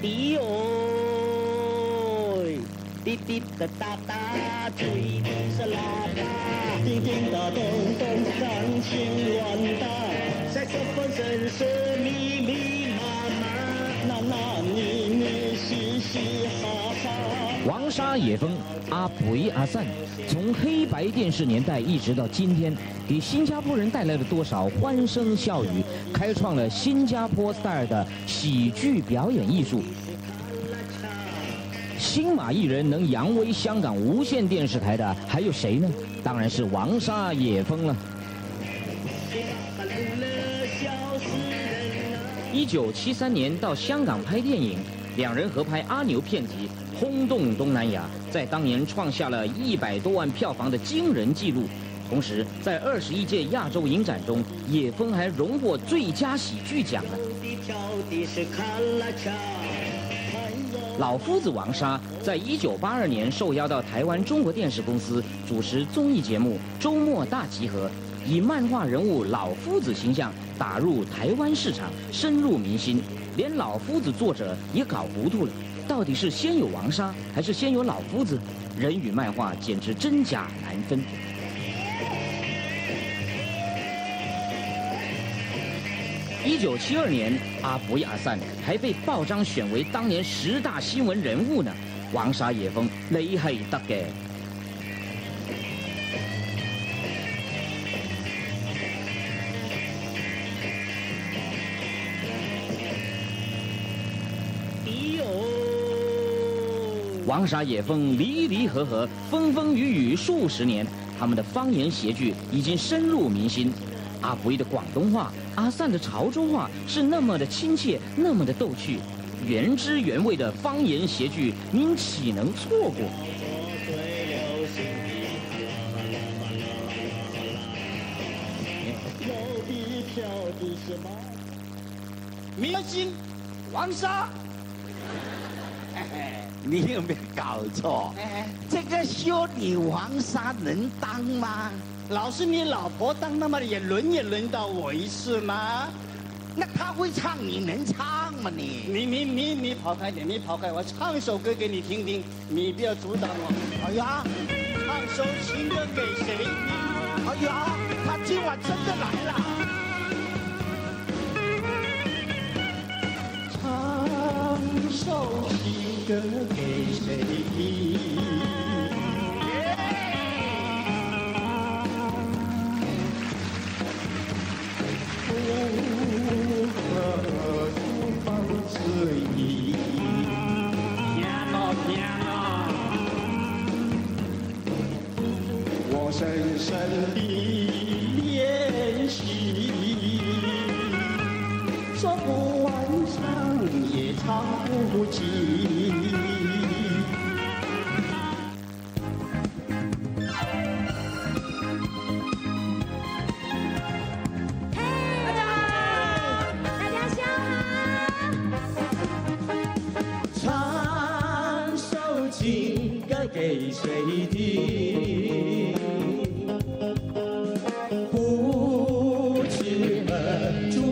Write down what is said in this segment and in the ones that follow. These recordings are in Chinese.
滴哦，滴滴答答答，吹的是喇叭，叮叮当咚咚，钢琴乱打，萨克斯风声是密密麻麻，那那你你嘻嘻哈哈。王沙野风、阿培阿散，从黑白电视年代一直到今天，给新加坡人带来了多少欢声笑语，开创了新加坡 style 的喜剧表演艺术。新马艺人能扬威香港无线电视台的还有谁呢？当然是王沙野风了。1973年到香港拍电影，两人合拍《阿牛》片集，轰动东南亚，在当年创下了100多万票房的惊人纪录。同时，在21届亚洲影展中，野风还荣获最佳喜剧奖呢。老夫子王沙在1982年受邀到台湾中国电视公司主持综艺节目《周末大集合》，以漫画人物老夫子形象打入台湾市场，深入民心。连老夫子作者也搞糊涂了，到底是先有王沙还是先有老夫子？人与漫画简直真假难分。1972年，阿培阿散还被报章选为当年10大新闻人物呢。王沙野風你係得嘅。王沙野风离离合合，风风雨雨数十年，他们的方言谐剧已经深入民心。阿培的广东话，阿散的潮州话是那么的亲切，那么的逗趣，原汁原味的方言谐剧，您岂能错过？明星王沙。你有没有搞错？这个修女王沙能当吗？老是你老婆当，那么也轮到我一次吗？那她会唱，你能唱吗你？你跑开点，你跑开，我唱一首歌给你听听，你不要阻挡我。哎呀，唱首情歌给谁听？哎呀，她今晚真的来了。唱首情歌给谁听？深深的练习，说不完唱也唱不尽。大家下午好。唱首情歌给谁听？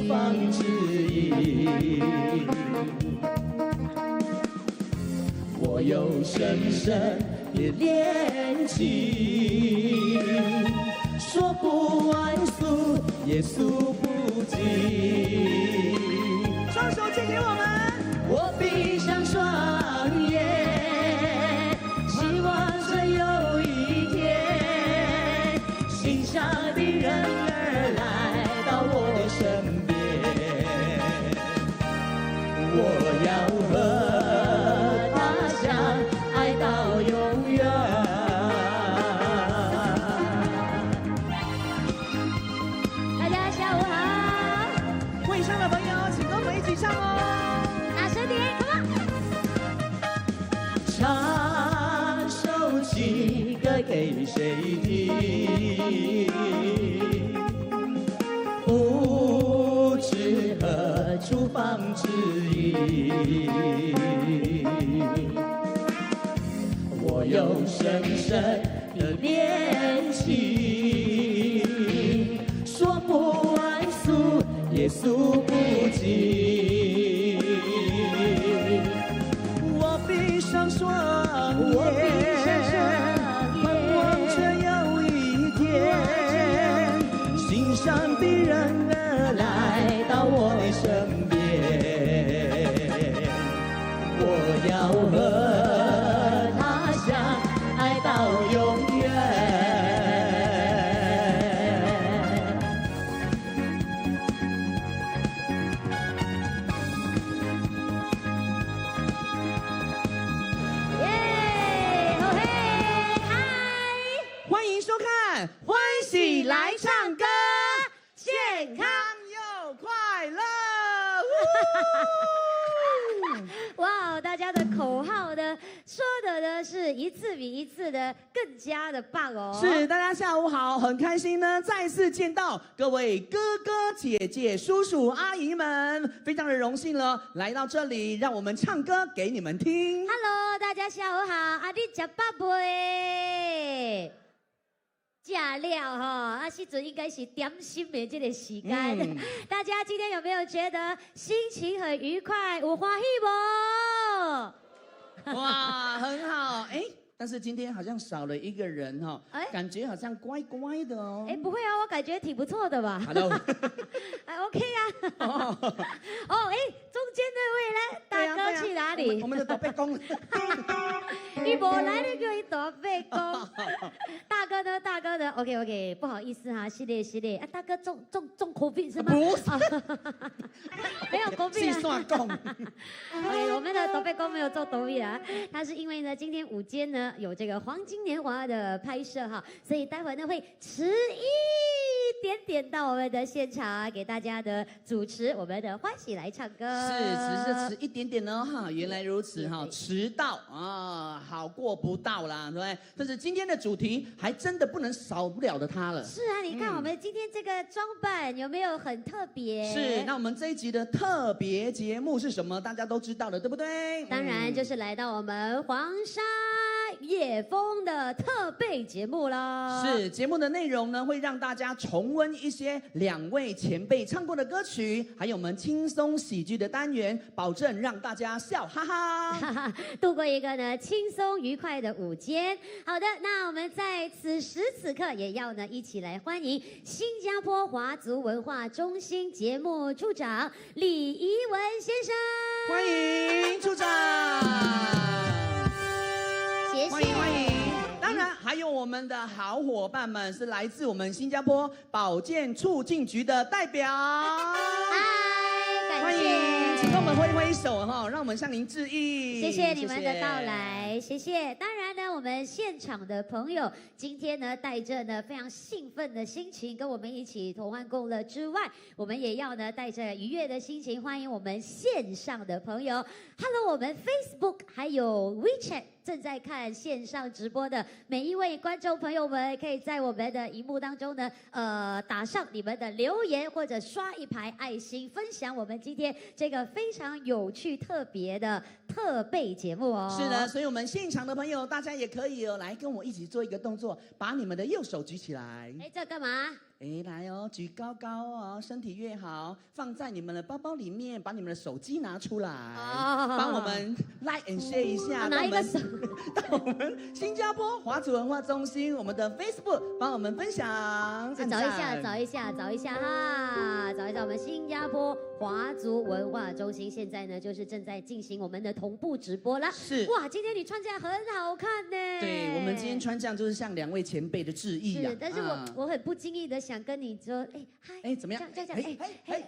方指引，我有深深的恋情，说不完诉也诉不尽。双手借给我们，我闭上双眼，希望真有一天，心上的人儿来到我身边。我要和他相爱到永远。大家下午好。会唱的朋友，请跟我们一起唱哦。大声点 ，Come on。唱首情歌给谁听？不知何处放指引，我有深深的恋情，说不完诉也诉不尽。双我闭上眼，双盼望着眼，有一天，心上必然而来到我的身边。我要和他相爱到永远。耶！吼嘿，嗨！欢迎收看《欢喜来唱歌》，健康又快乐。哇，大家的口号呢，说的呢是一次比一次的更加的棒哦。是，大家下午好，很开心呢，再次见到各位哥哥姐姐、叔叔阿姨们，非常的荣幸了，来到这里，让我们唱歌给你们听。 Hello， 大家下午好，啊，你吃饱未？食了哈，啊，时阵应该是点心的这个时间。大家今天有没有觉得心情很愉快，有欢喜不？哇，很好，哎，但是今天好像少了一个人哈、哎感觉好像乖乖的哦。哎，不会啊，我感觉挺不错的吧？ ，Hello，还 OK 啊。哦，哦，哎，中间那位呢？大哥去哪里？我们的宝贝公，你无来，你叫伊大伯公。大哥呢？大哥呢 ？OK OK， 不好意思哈，系列系列啊，大哥中 COVID 是吗？不是没有 COVID 细啊。算讲， OK， 我们的大伯公没有做COVID啊，他是因为呢，今天午间呢有这个黄金年华的拍摄哈，所以待会呢会迟一点点到我们的现场，给大家的主持我们的欢喜来唱歌。是，只是迟一点点呢哈，原来如此哈，迟到啊，好过不到啦，对不对？但是今天的主题还真的不能少不了的它了。是啊，你看我们今天这个装扮有没有很特别？是，那我们这一集的特别节目是什么？大家都知道了，对不对？当然就是来到我们黄沙夜风的特备节目啦。是，节目的内容呢，会让大家重温一些两位前辈唱过的歌曲，还有我们轻松喜剧的单元，保证让大家笑哈哈。度过一个呢轻松愉快的午间。好的，那我们在此时此刻也要呢一起来欢迎新加坡华族文化中心节目处长李怡文先生。欢迎处长，谢谢。欢迎欢迎。当然还有我们的好伙伴们，是来自我们新加坡保健促进局的代表。嗨，欢感谢。迎，请跟我们挥挥手哈，让我们向您致意。谢谢你们的到来，谢谢。当然呢，我们现场的朋友今天呢，带着呢非常兴奋的心情，跟我们一起同欢共乐之外，我们也要呢带着愉悦的心情，欢迎我们线上的朋友。Hello， 我们 Facebook 还有 WeChat 正在看线上直播的每一位观众朋友们，可以在我们的荧幕当中呢，打上你们的留言，或者刷一排爱心，分享我们今天这个非常有趣特别的特备节目哦。是的，所以我们现场的朋友，大家也可以来跟我一起做一个动作，把你们的右手举起来。哎，这干嘛？哎，来哦，举高高哦，身体越好，放在你们的包包里面，把你们的手机拿出来，帮我们 like and share 一下，拿一个手，到我们新加坡华族文化中心我们的 Facebook 帮我们分享，找一下，找一下，找一下哈，找一下我们新加坡华族文化中心，现在呢就是正在进行我们的同步直播啦。是，哇，今天你穿起来很好看呢。对，我们今天穿这样就是向两位前辈的致意啊。是，但是我很不经意的想跟你说，哎，嗨，哎，怎么样？这样，哎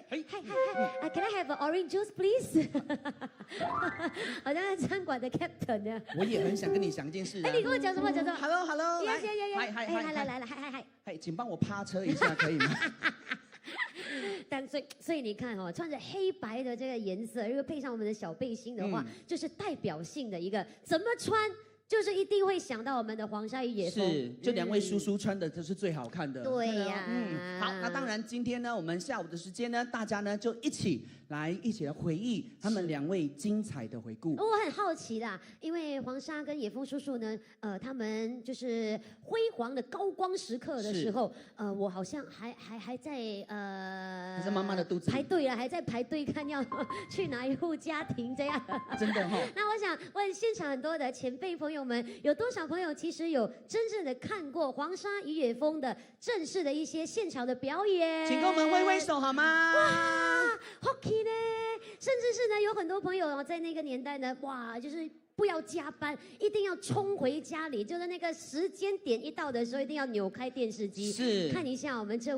，Can I have an orange juice, please？ 好像在餐馆的 captain 呢。我也很想跟你讲一件事。哎，你跟我讲什么？讲什么 ？Hello， 来，来，嗨，请帮我趴车一下，可以吗？但所以你看哦，穿着黑白的这个颜色，如果配上我们的小背心的话，就是代表性的一个，怎么穿就是一定会想到我们的黄沙与野蜂。是，就两位叔叔穿的就是最好看的。对呀，好，那当然今天呢，我们下午的时间呢，大家呢就一起来回忆他们两位精彩的回顾。我很好奇啦，因为黄沙跟野蜂叔叔呢，他们就是辉煌的高光时刻的时候，我好像还在还是妈妈的肚子？排队了，还在排队看要去哪一户家庭这样。真的哈。那我想问现场很多的前辈朋友们，有多少朋友其实有真正的看过黄沙渔野风的正式的一些现场的表演？请跟我们挥挥手好吗？哇 ，Hockey 呢？甚至是呢，有很多朋友在那个年代呢，哇，就是不要加班，一定要冲回家里，就是那个时间点一到的时候，一定要扭开电视机，是看一下我们这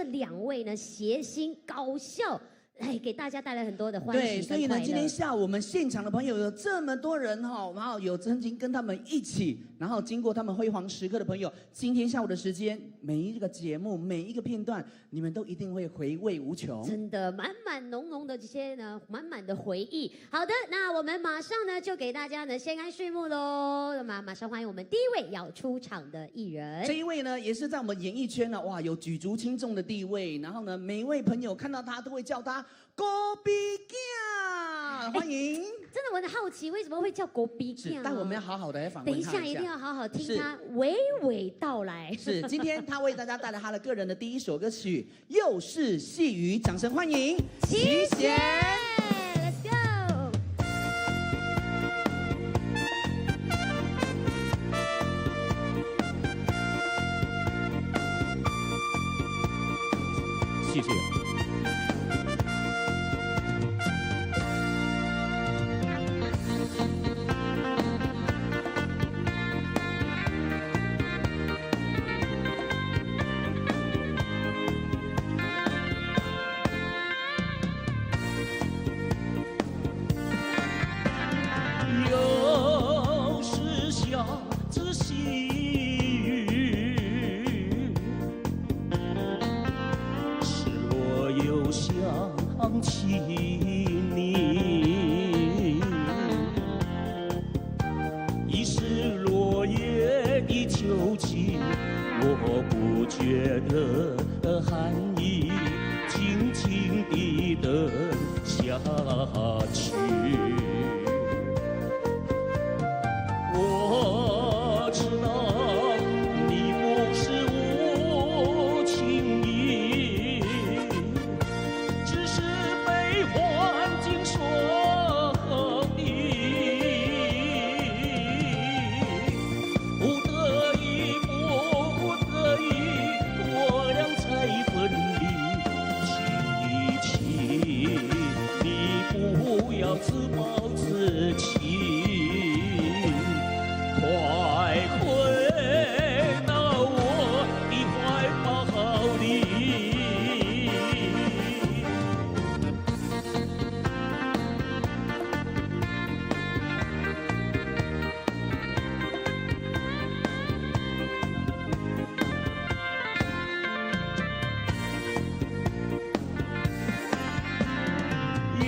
两位呢，谐星搞笑。哎，给大家带来很多的欢喜对，所以呢，今天下午我们现场的朋友有这么多人哈，然后有曾经跟他们一起，然后经过他们辉煌时刻的朋友，今天下午的时间，每一个节目每一个片段，你们都一定会回味无穷。真的，满满浓浓的这些呢，满满的回忆。好的，那我们马上呢就给大家呢先安序幕喽。那么马上欢迎我们第一位要出场的艺人。这一位呢，也是在我们演艺圈呢，哇，有举足轻重的地位。然后呢，每一位朋友看到他都会叫他国比囝，欢迎。真的，我很好奇为什么会叫国比囝？但我们要好好的来访问他等一下一定要好好听他娓娓道来。是，今天他为大家带来他的个人的第一首歌曲《又是细雨》，掌声欢迎齐贤。Let's go。谢谢。又是下着细雨，是我又想起你，已是落叶的秋季，我不觉得寒意轻轻地等下去。我知道你不是无情意，只是被环境所逼，不得已，不得已，我俩才分离。亲一亲，你不要自暴自弃。快回到我的怀抱里。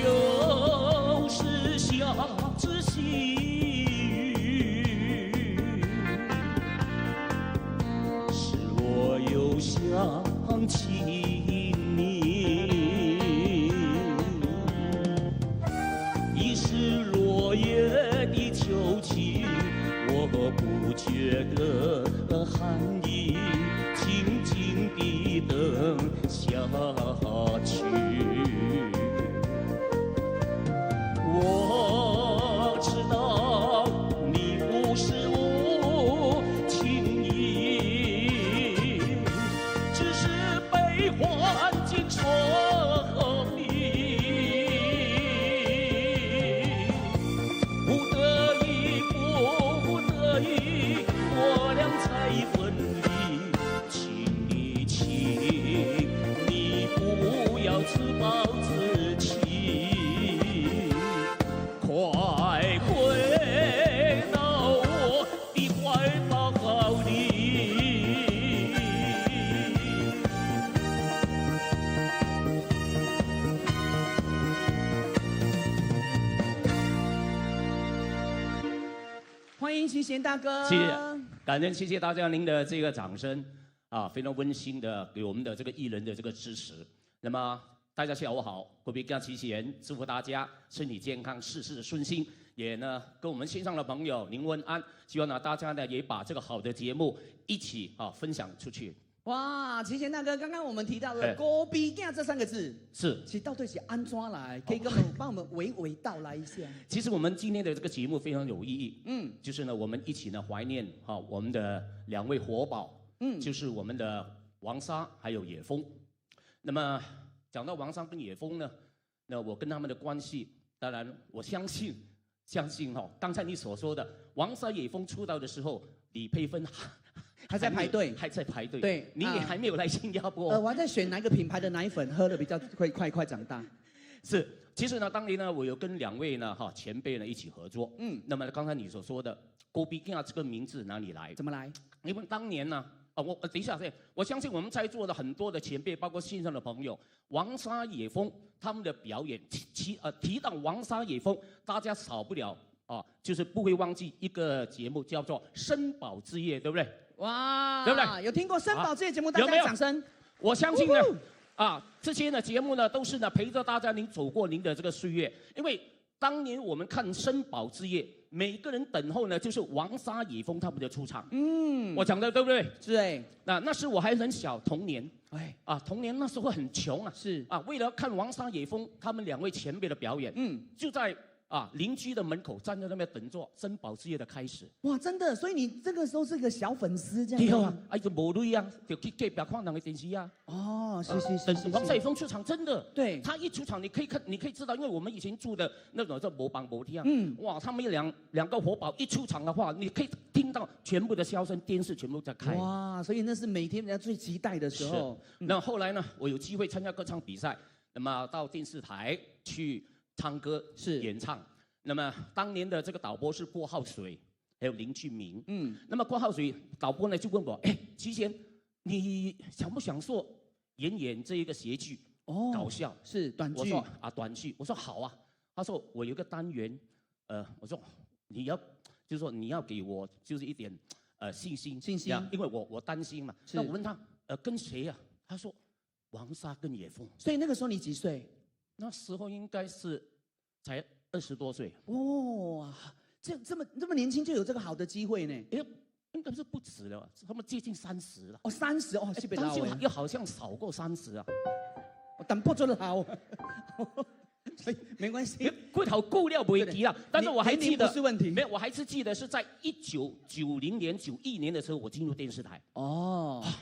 又是下着细想起你，已是落叶的秋季，我不觉得寒意静静地等下去。我知道你不是无情意，只是被环境所逼，不得已，不得已，我俩才分离。亲一亲，你不要自暴自弃。快回到我的怀抱里。欢迎齐贤大哥，谢谢，感恩谢谢大家您的这个掌声啊，非常温馨的给我们的这个艺人的这个支持。那么大家下午好，国比家齐贤，祝福大家身体健康，事事顺心。也呢跟我们线上的朋友您问安，希望呢大家呢也把这个好的节目一起分享出去。哇，齐贤大哥，刚刚我们提到的“高比囝”这3个字，是，其实到底是安怎来？可以帮我们娓娓道来一下。其实我们今天的这个节目非常有意义，就是呢，我们一起呢怀念我们的2位活宝，就是我们的王沙还有野蜂。那么讲到王沙跟野蜂呢，那我跟他们的关系，当然我相信刚才你所说的王沙野蜂出道的时候，李佩芬还在排队，还在排队。对，你也还没有来新加坡。我还在选哪个品牌的奶粉喝的比较快长大。是，其实呢，当年呢，我有跟2位呢前辈呢一起合作。那么刚才你所说的“高比囝”这个名字哪里来？怎么来？因为当年呢，我等一下，我相信我们在座的很多的前辈，包括线上的朋友，王沙野蜂他们的表演，提到王沙野蜂，大家少不了就是不会忘记一个节目叫做《申宝之夜》，对不对？哇，对不对？有听过申宝这些节目？大家掌声。我相信呢，这些呢节目呢都是呢陪着大家您走过您的这个岁月，因为当年我们看《申宝之夜》，每个人等候呢就是王沙野蜂他们的出场。我讲的对不对？是哎。那时我还很小，童年。童年那时候很穷啊。是啊，为了看王沙野蜂他们2位前辈的表演，就在邻居的门口站在那边等着申宝之夜的开始。哇，真的，所以你这个时候是个小粉丝这样。对啊，就无累啊，就去隔壁看人的电视啊。是。王沙野蜂出场真的，对，他一出场你可以知道，因为我们以前住的那种叫摩邦摩梯啊，哇，他们两个活宝一出场的话，你可以听到全部的笑声，电视全部在开。哇，所以那是每天人家最期待的时候。那后来呢，我有机会参加歌唱比赛，那么到电视台去唱歌演唱。那么当年的这个导播是郭浩水，还有林俊明。那么郭浩水导播呢就问我，齐贤，你想不想说演这一个谐剧？搞笑是短剧。我说短剧。我说好啊。他说我有一个单元，我说你要给我就是一点信心，因为我担心嘛。那我问他跟谁呀？他说王沙跟野蜂。所以那个时候你几岁？那时候应该是才20多岁。哇，这么年轻就有这个好的机会呢？应该是不止了，他们接近30了。30是但是又好像少过30啊。但不准老，所以没关系。骨头够料不会提了，但是我还记得不是问题。没有，我还是记得是在1990年、91年的时候，我进入电视台。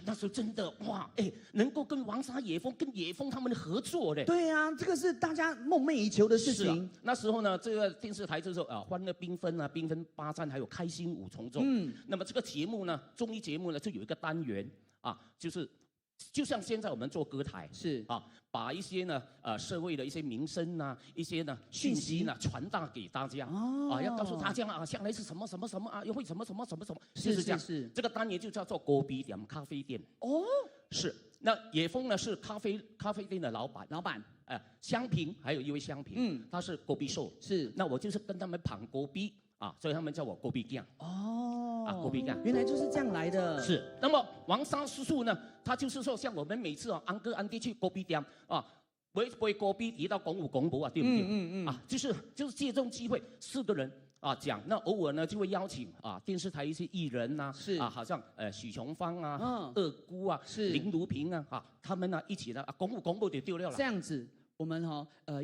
那时候真的哇，能够跟王沙野蜂、跟野蜂他们合作的。对啊，这个是大家梦寐以求的事情。那时候呢，这个电视台就是欢乐缤纷啊、缤纷8站，还有开心5重奏。那么这个节目呢，综艺节目呢，就有一个单元就像现在我们做歌台把一些呢社会的一些民生啊，一些呢讯息呢传达给大家要告诉大家将来是什么什么什么又会什么什么什么什么，就是这样。这个单元就叫做高比店咖啡店。是。那野蜂呢是咖啡店的老板，香萍还有一位香萍，他是高比寿。是。那我就是跟他们捧高比所以他们叫我高比匠。高比匠，原来就是这样来的。是。那么王沙叔叔呢，他就是说，像我们每次安哥安弟去高比店为高比提到公舞对不对？就是借这种机会，4个人讲，那偶尔呢就会邀请电视台一些艺人呐，好像许琼芳二姑林如萍他们呢一起呢公舞就丢掉了。这样子。我们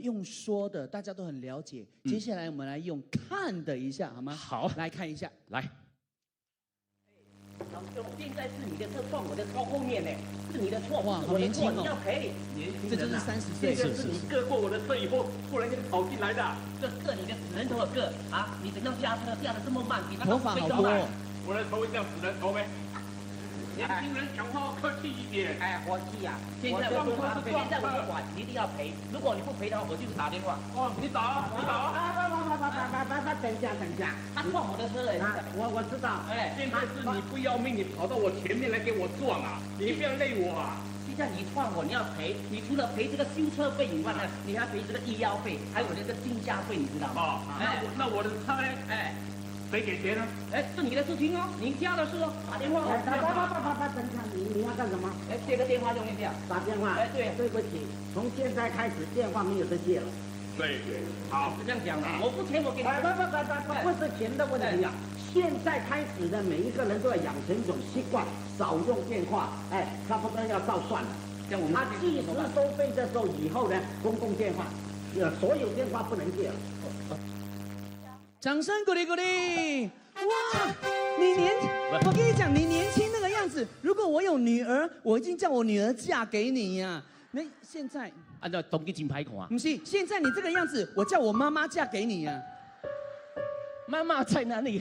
用说的大家都很了解，接下来我们来用看的一下好吗？好，来看一下，来。老兄，现在是你的车撞我的超后面呢，是你的错，哇，好年轻哦，你要赔。这就是30岁，这是你割过我的车以后，忽然间跑进来的，这割你的死人头的割你怎样下车下的这么慢？头发好多，我的头会像死人头呗。年轻人讲话客气一点。我气啊！现在我不管，你一定要赔。如果你不赔的话，我就是打电话。你打！等一下，他撞我的车我知道。现在是你不要命，你跑到我前面来给我撞你不要累我现在你撞我，你要赔。你除了赔这个修车费以外呢，你还要赔这个医药费，还有这个定价费，你知道吗？那我的车呢？谁给钱呢？是你的事情你家的事打电话。等一下，你要干什么？接个电话用一下。打电话。对不起，从现在开始电话没有得接了。对，好，是这样讲的。我付钱，我给你。不是钱的问题现在开始呢，每一个人都要养成一种习惯，少用电话，差不多要照算了。像我们他计时收费的时候，以后呢，公共电话，所有电话不能借了。掌声鼓励鼓励！哇，我跟你讲，你年轻那个样子，如果我有女儿，我一定叫我女儿嫁给你呀、那现在，按照东京金牌口啊，不是，现在你这个样子，我叫我妈妈嫁给你呀、妈妈在哪里？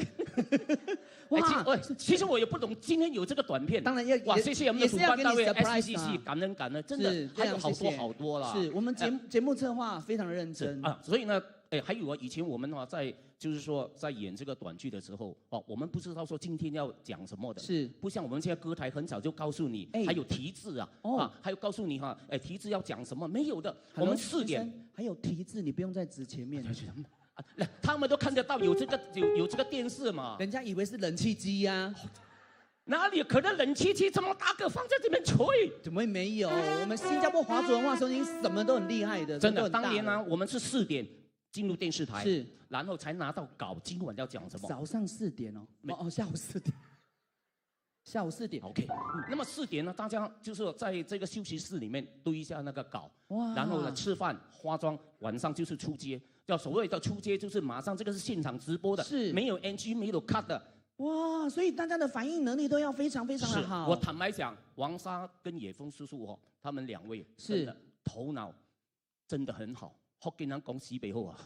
哇其实我也不懂，今天有这个短片，当然要哇，谢谢我们的主办单位也是要给你 surprise SCCC，感恩感恩，真是的还有好非常谢谢多好多啦。是我们节目策划非常认真啊，所以呢，还有啊，以前我们在就是说在演这个短剧的时候，我们不知道说今天要讲什么的，是不像我们现在歌台很早就告诉你，还有题字啊，还有告诉你哈，题字要讲什么，没有的，我们4点还有题字，你不用在纸前面。他们都看得到有这个电视嘛，人家以为是冷气机呀、哪里可能冷气机这么大个放在这边吹？怎么会没有？我们新加坡华族文化中心什么都很厉害的，真的，都很大当年呢，我们是4点进入电视台，是，然后才拿到稿，今晚要讲什么？早上4点哦，下午4点。下午4点 ，OK。那么4点呢，大家就是在这个休息室里面堆一下那个稿，哇，然后呢吃饭、化妆，晚上就是出街。叫所谓的出街，就是马上这个是现场直播的，是没有 NG 没有 cut 的。哇，所以大家的反应能力都要非常非常的好。我坦白讲，王沙跟野峰叔叔他们2位真的头脑真的很好。福建人讲西北后啊，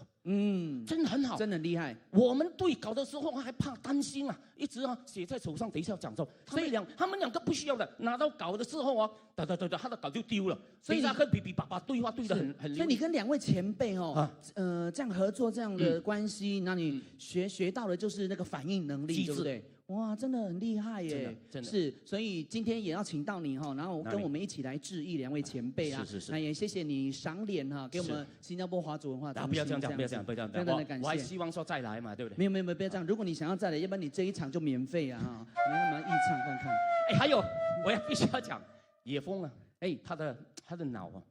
真的很好，真的很厉害。我们对稿的时候还怕担心啊，一直写在手上，等一下讲说。所以他们2个不需要的，拿到稿的时候他的稿就丢了。所以他跟比把对话对得很所以你跟2位前辈这样合作这样的关系，那你学到的就是那个反应能力，对不对？哇，真的很厉害耶！真的是，所以今天也要请到你然后跟我们一起来致意2位前辈啊。是。那也谢谢你赏脸给我们新加坡华族文化中心。不要这样讲，不要这样，不要这样。非常的感谢。我还希望说再来嘛，对不对？没有，不要这样。如果你想要再来，要不然你这一场就免费啊！你要不要一唱看看？还有我必须要讲野峰啊，他的脑啊。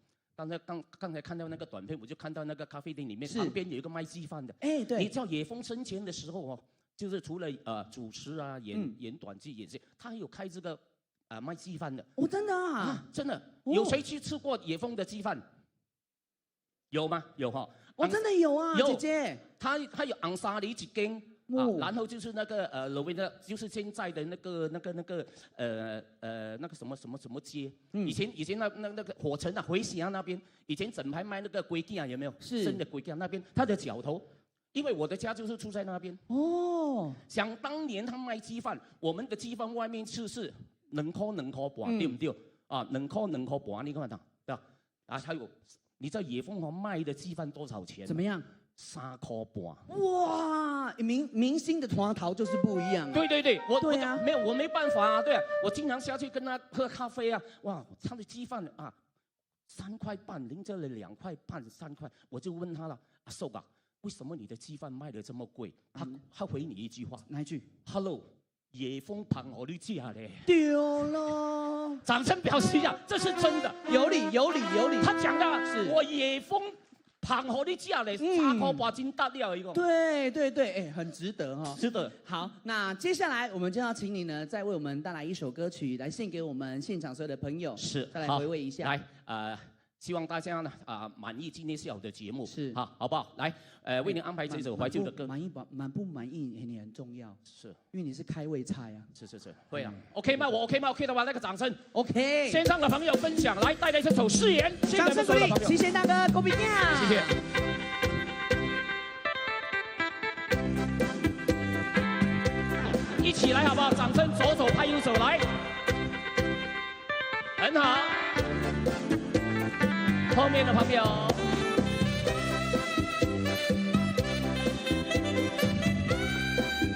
刚才看到那个短片，我就看到那个咖啡店里面旁边有一个卖鸡饭的。对。你知道野峰生前的时候就是除了主持啊、演短剧演戏，他还有开这个卖鸡饭的。真的啊？真的？有谁去吃过野峰的鸡饭？有吗？有真的有啊，姐姐。他有昂沙梨几根然后就是那个罗威的，就是现在的那个什么街？以前那个火城回霞那边，以前整排卖那个龟鸡有没有？是。生的龟鸡那边，他的脚头。因为我的家就是住在那边想当年他卖鸡饭，我们的鸡饭外面是2块半，对不对？2块半，你看到对吧？还有你知道野峰卖的鸡饭多少钱？怎么样？3块半。哇，明星的团头就是不一样。对，我没办法啊，对啊，我经常下去跟他喝咖啡啊，哇，他的鸡饭3块半，您这里2块半3块，我就问他了，阿寿啊。为什么你的鸡饭卖得这么贵？他回你一句话，哪一句 ？Hello， 野峰捧我的价嘞，丢了！掌声表示一下，这是真的，有理。他讲的是我野峰捧我的价嘞，3块半斤大料一个。对，很值得值得。好，那接下来我们就要请你呢，再为我们带来一首歌曲，来献给我们现场所有的朋友。是，再来回味一下。来，希望大家呢满意今天下午的节目，是好不好？来，为您安排这首怀旧的歌。满不满意你很重要，是因为你是开胃菜啊。是，会啊。OK 吗？我 OK 吗 ？OK 的话，那个掌声。OK。线上的朋友分享，来带来这首《誓言》，掌声鼓励，谢谢大哥，郭炳亮，谢谢。一起来好不好？掌声，左手拍右手来，很好。后面的朋友，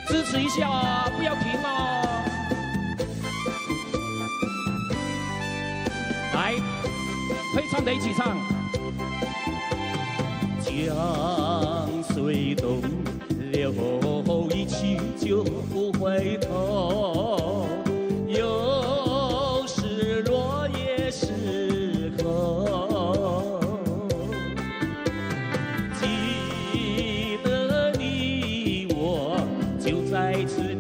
支持一下不要停来，会唱的一起唱。江水东流一去就不回头，有时落也是空。记得你我就在此。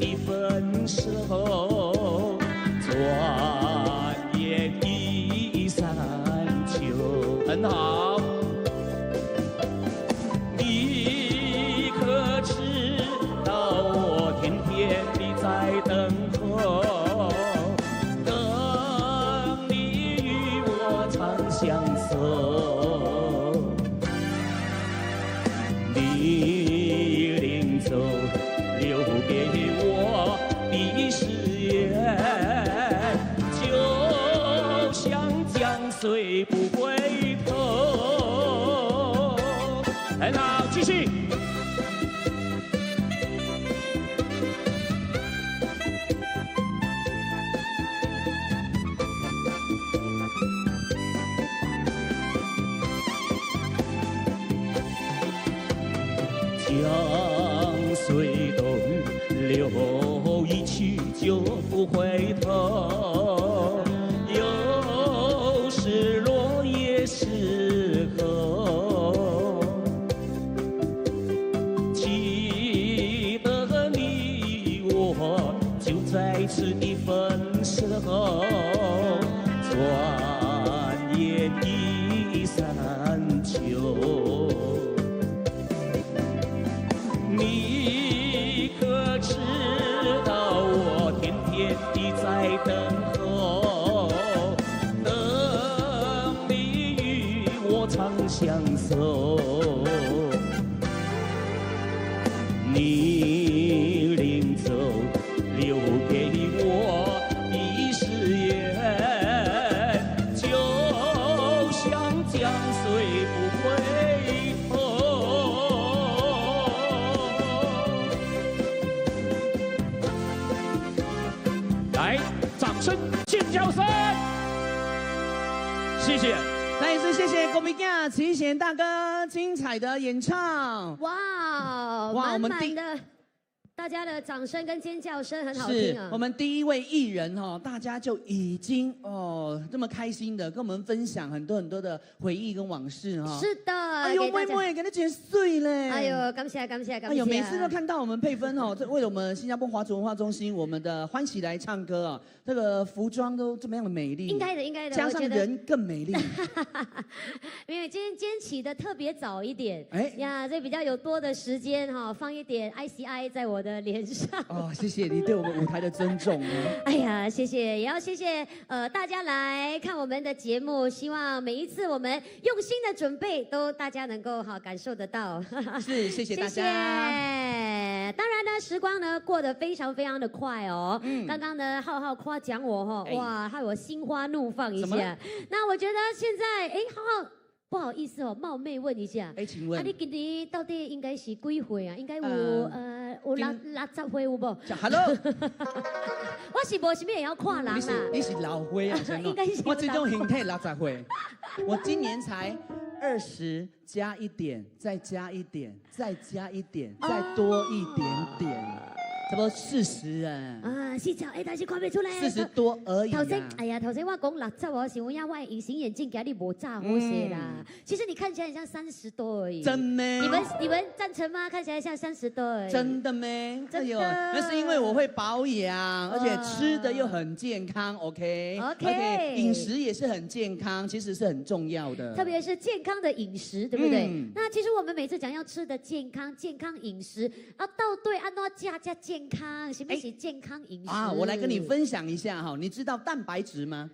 很好，继续。江水东流一去就不回头，有时落也是后。记得你我就在此一分手，转眼已三秋。你可知道我天天地在等候，等你与我长相守。你临走留给我一誓言，就像江水不回头。来，掌声，尖叫声，谢谢。再一次谢谢国民党齐贤大哥精彩的演唱。哇，满哇我们满的大家的掌声跟尖叫声很好听啊！我们第一位艺人大家就已经这么开心的跟我们分享很多的回忆跟往事是的，哎呦，妹妹给你剪碎嘞！哎呦，感谢感谢感谢！哎呦，每次都看到我们佩芬这为了我们新加坡华族文化中心我们的欢喜来唱歌这个服装都这么样的美丽，应该的应该的，加上人更美丽。因为今天起的特别早一点，哎呀，所以比较有多的时间放一点 ICI 在我的脸上。哦，谢谢你对我们舞台的尊重。哎呀，谢谢，也要谢谢大家来看我们的节目，希望每一次我们用心的准备，都大家能够感受得到。是，谢谢大家。谢谢。当然呢，时光呢过得非常非常的快哦。刚刚呢，浩浩夸奖我哇，害我心花怒放一下。那我觉得现在，浩浩。不好意思冒昧问一下，请问，你今年到底应该是几岁啊？应该有有60岁有无 ？Hello， 我是无什么也要看人啦。你是老岁啊？应该是我这种形态60岁，我今年才20加一点，再加一点，再加一点，再多一点点。差不多40啊！啊，40但是看不出来。40多而已。头先，哎呀，头先我讲60是我我隐形眼镜给你无炸好些啦。其实你看起来很像30多而已。真咩？你们赞成吗？看起来像30多而已。真的咩？真的。那是因为我会保养，而且吃的又很健康。OK。饮食也是很健康，其实是很重要的。特别是健康的饮食，对不对？那其实我们每次讲要吃的健康饮食，到对按照加健康，是不是健康饮食啊？我来跟你分享一下你知道蛋白质吗？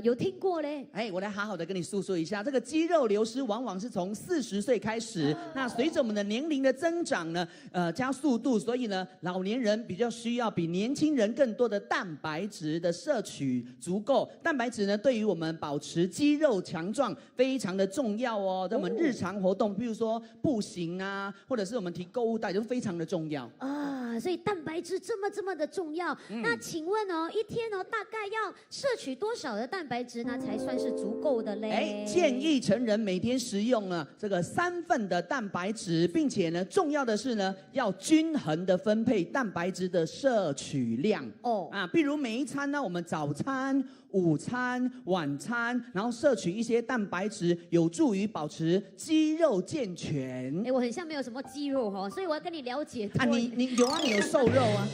有听过嘞。我来好好的跟你诉说一下，这个肌肉流失往往是从40岁开始，那随着我们的年龄的增长呢，加速度，所以呢，老年人比较需要比年轻人更多的蛋白质的摄取足够。蛋白质呢，对于我们保持肌肉强壮非常的重要哦。在我们日常活动，比如说步行啊，或者是我们提购物袋，都非常的重要啊。所以蛋白质这么的重要。那请问一天大概要摄取多少的蛋白质呢才算是足够的嘞？建议成人每天食用这个3份的蛋白质，并且呢，重要的是呢，要均衡的分配蛋白质的摄取量比如每一餐呢，我们早餐、午餐、晚餐，然后摄取一些蛋白质，有助于保持肌肉健全。我很像没有什么肌肉所以我要跟你了解多你有你有瘦肉啊。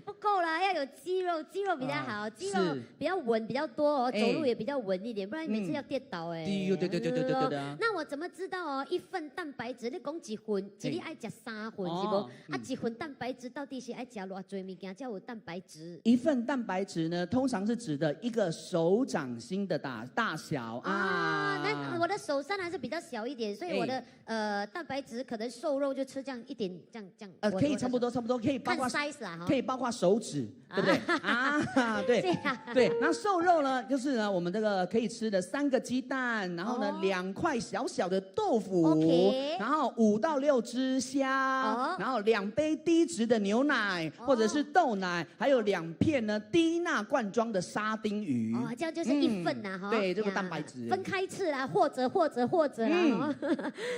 不够啦，要有肌肉比较好，肌肉比较稳比较多走路也比较稳一点，不然每次要跌倒对那我怎么知道一份蛋白质你讲几份，一日爱吃3份是不？一份蛋白质到底是爱吃多少物件才有蛋白质？一份蛋白质呢，通常是指的一个手掌心的大小那我的手上还是比较小一点，所以我的蛋白质可能瘦肉就吃这样一点，这样。可以差不多，可以包括 size 啦，可以包括手指，对不对？啊，对对。那瘦肉呢，就是呢，我们这个可以吃的3个鸡蛋，然后呢2块小小的豆腐，然后5到6只虾，然后2杯低脂的牛奶或者是豆奶，还有2片呢低钠罐装的沙丁鱼。哦，这样就是1份呐，哈。对，这个蛋白质分开吃啦，或者啦。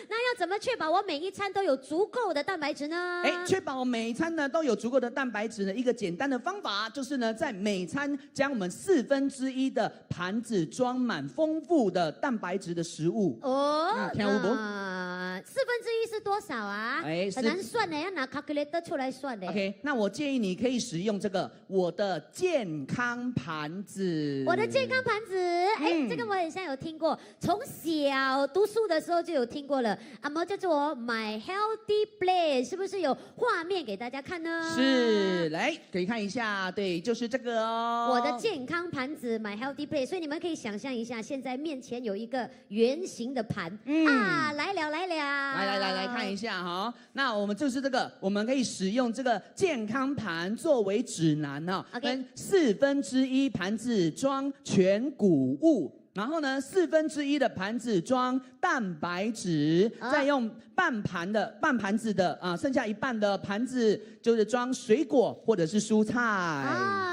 那要怎么确保我每一餐都有足够的蛋白质呢？确保我每一餐呢都有足够的蛋白质呢，一个简单的方法就是呢，在每餐将我们1/4的盘子装满丰富的蛋白质的食物。听有无？1/4是多少啊？很难算的，要拿 calculator 出来算的。OK， 那我建议你可以使用这个我的健康盘子。我的健康盘子，这个我很像有听过，从小读书的时候就有听过了。叫做 My Healthy Plate， 是不是有画面给大家看呢？是，来可以看一下，对，就是这个哦。我的健康盘子 My Healthy Plate， 所以你们可以想象一下，现在面前有一个圆形的盘，来了，来看一下哈。那我们就是这个，我们可以使用这个健康盘作为指南哦。跟1/4盘子装全谷物。然后呢，1/4的盘子装蛋白质，再用半盘子的剩下1半的盘子就是装水果或者是蔬菜。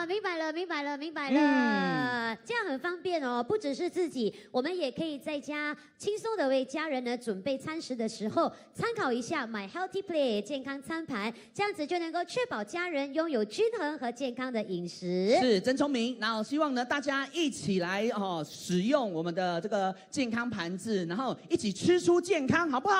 明白了。这样很方便哦，不只是自己，我们也可以在家轻松的为家人呢准备餐食的时候，参考一下 My Healthy Plate 健康餐盘，这样子就能够确保家人拥有均衡和健康的饮食。是，真聪明。然后希望呢大家一起来使用我们的这个健康盘子，然后一起吃出健康，好不好？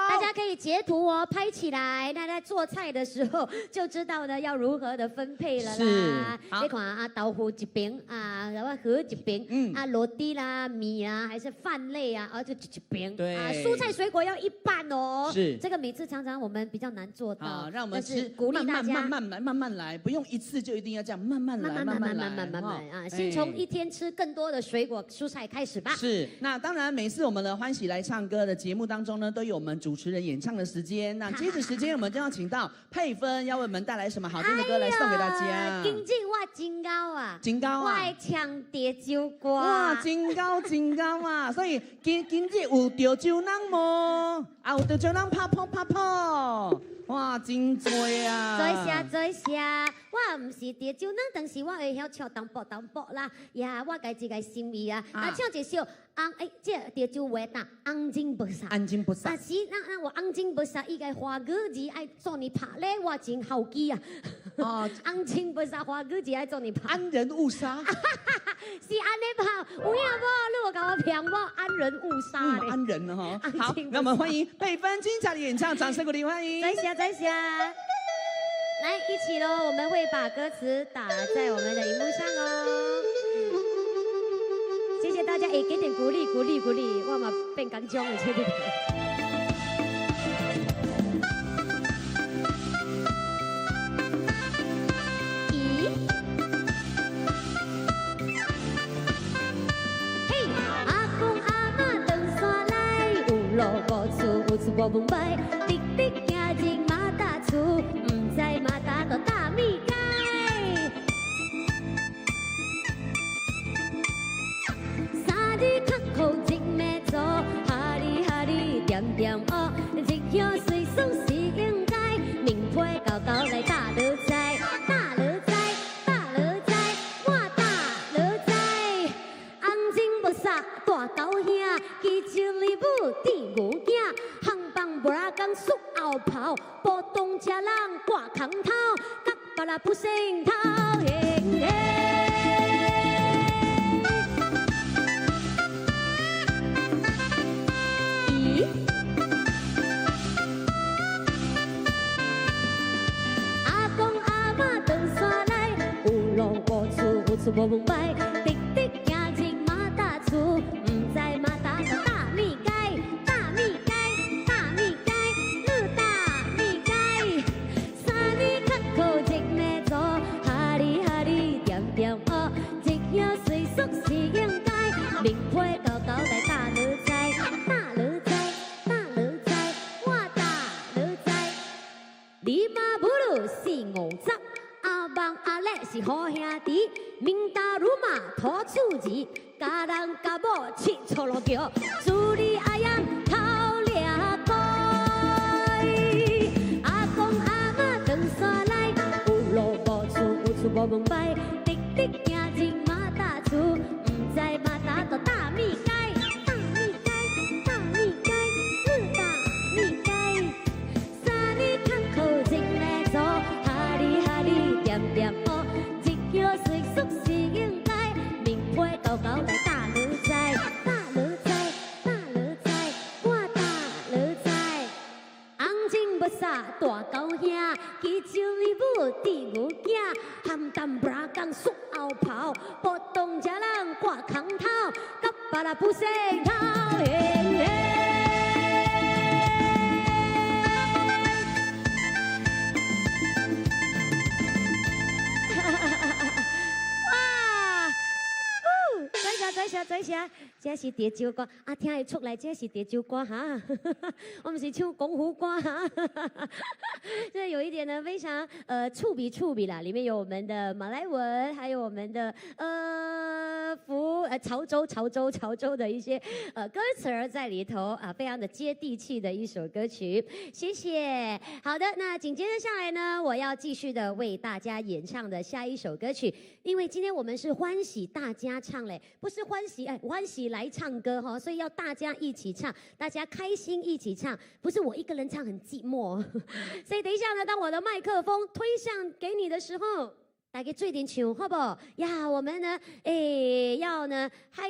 大家可以截图哦，拍起来，那在做菜的时候就知道呢要如何的分配了啦。是，你看豆腐1边然后河1边，螺滴啦、米啦，还是饭类就1边。对，蔬菜水果要1半哦。是，这个每次常常我们比较难做到，让我们吃，鼓励大家慢慢来，不用一次就一定要这样，慢慢来，先从1天吃更多的水果蔬菜开始吧。是，那当然每次我们的欢喜来唱歌的节目当中呢，都有我们主持人演唱的时间。那接着时间我们就要请到佩芬，要为我们带来什么好听的歌来送给大家？今天我真高啊！真高啊！我爱唱潮州歌。哇，真高啊！所以今日有潮州人无？有潮州人拍破。哇，真多啊！多谢，我唔是潮州人，但是我会晓唱淡薄啦。我家己个心意啊，唱一首这潮州话安静不杀。但是那我安静不杀，伊个华语字爱做你拍咧，我真好奇啊。安静不杀华语字爱做你拍。安人误杀。是安尼拍，有影无？你有甲我骗我？安人误杀。安人了哈。好，那我们欢迎佩芬精彩的演唱，掌声鼓励欢迎。在下，来一起喽！我们会把歌词打在我们的荧幕上哦。谢谢大家，给点鼓励，我嘛变刚强了，确定。嘿，阿公阿嬷登山来，有路无厝，有厝无门牌，直直行进马达厝，唔知马达到大米街。三日刻苦一暝做，哈哩点点学，日向水爽是应该，明批高高来大落在，我大落在，红情不杀大豆兄，基情里母弟五囝，行棒不拉讲束后跑，波动车人挂空头，甲巴拉不胜头阿公阿嬷登山来，有路无厝，有厝无门牌，直直行进马达厝，唔知马达到大米街，你大米街，三日刻苦一暝做，哈哩点点学，日向水爽是应该，明批高高来大落在，我大落在，你嘛不。我蒙摆，滴滴行进马达厝，唔知马达到大蜜街，大蜜街，大蜜街，大蜜街。三里巷口一个座，哈哩哈哩点点哦，一桥随宿是应该，名牌高高来大女仔，大女仔，大女仔，我大女仔。红情不撒大高兄，基州义母第五囝，含淡布拉港束后袍，波动家人挂空头，甲巴拉布生头嘿嘿。在下，这是潮州歌，啊，听得出来这是潮州歌哈，我们是唱功夫歌哈，这有一点呢非常触笔啦，里面有我们的马来文，还有我们的潮州的一些歌词儿在里头啊，非常的接地气的一首歌曲，谢谢。好的，那紧接着下来呢，我要继续的为大家演唱的下一首歌曲，因为今天我们是欢喜大家唱嘞，不是欢喜来唱歌哈，所以要大家一起唱，大家开心一起唱，不是我一个人唱很寂寞。所以等一下呢，当我的麦克风推向给你的时候，大家做点唱好不好呀？我们呢，要呢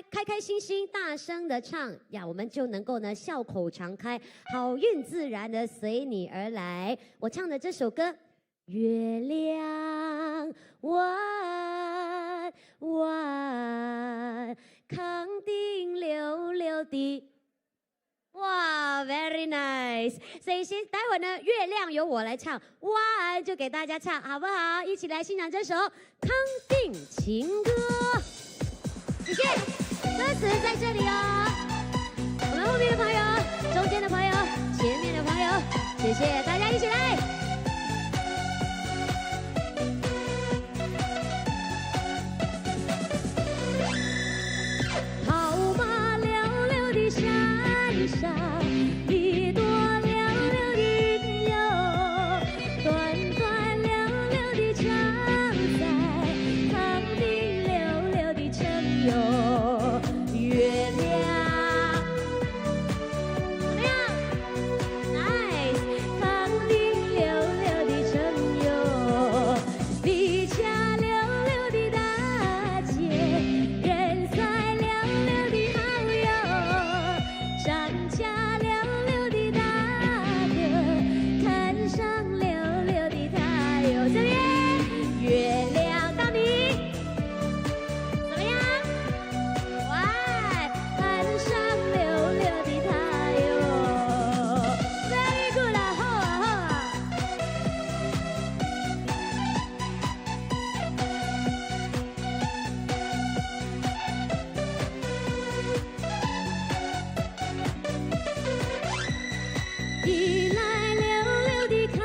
开心大声的唱呀，我们就能够呢笑口常开，好运自然的随你而来。我唱的这首歌，月亮弯弯，康定溜溜的。哇 ，very nice！ 所以待会呢，月亮由我来唱，哇，就给大家唱，好不好？一起来欣赏这首《康定情歌》。谢谢，歌词在这里哦。我们后面的朋友、中间的朋友、前面的朋友，谢谢大家，一起来。跑马溜溜的山上，一朵溜溜的云哟，短短溜溜的长在康定溜溜的城哟，月亮怎么样 ？Nice， 康定溜溜的城哟，离家溜溜的大姐，人才溜溜的好友，张家溜溜的大哥，看上溜溜的他哟。这边月亮到你怎么样？哇，看上溜溜的他哟。Very good 啦，好啊好啊。一来溜溜的看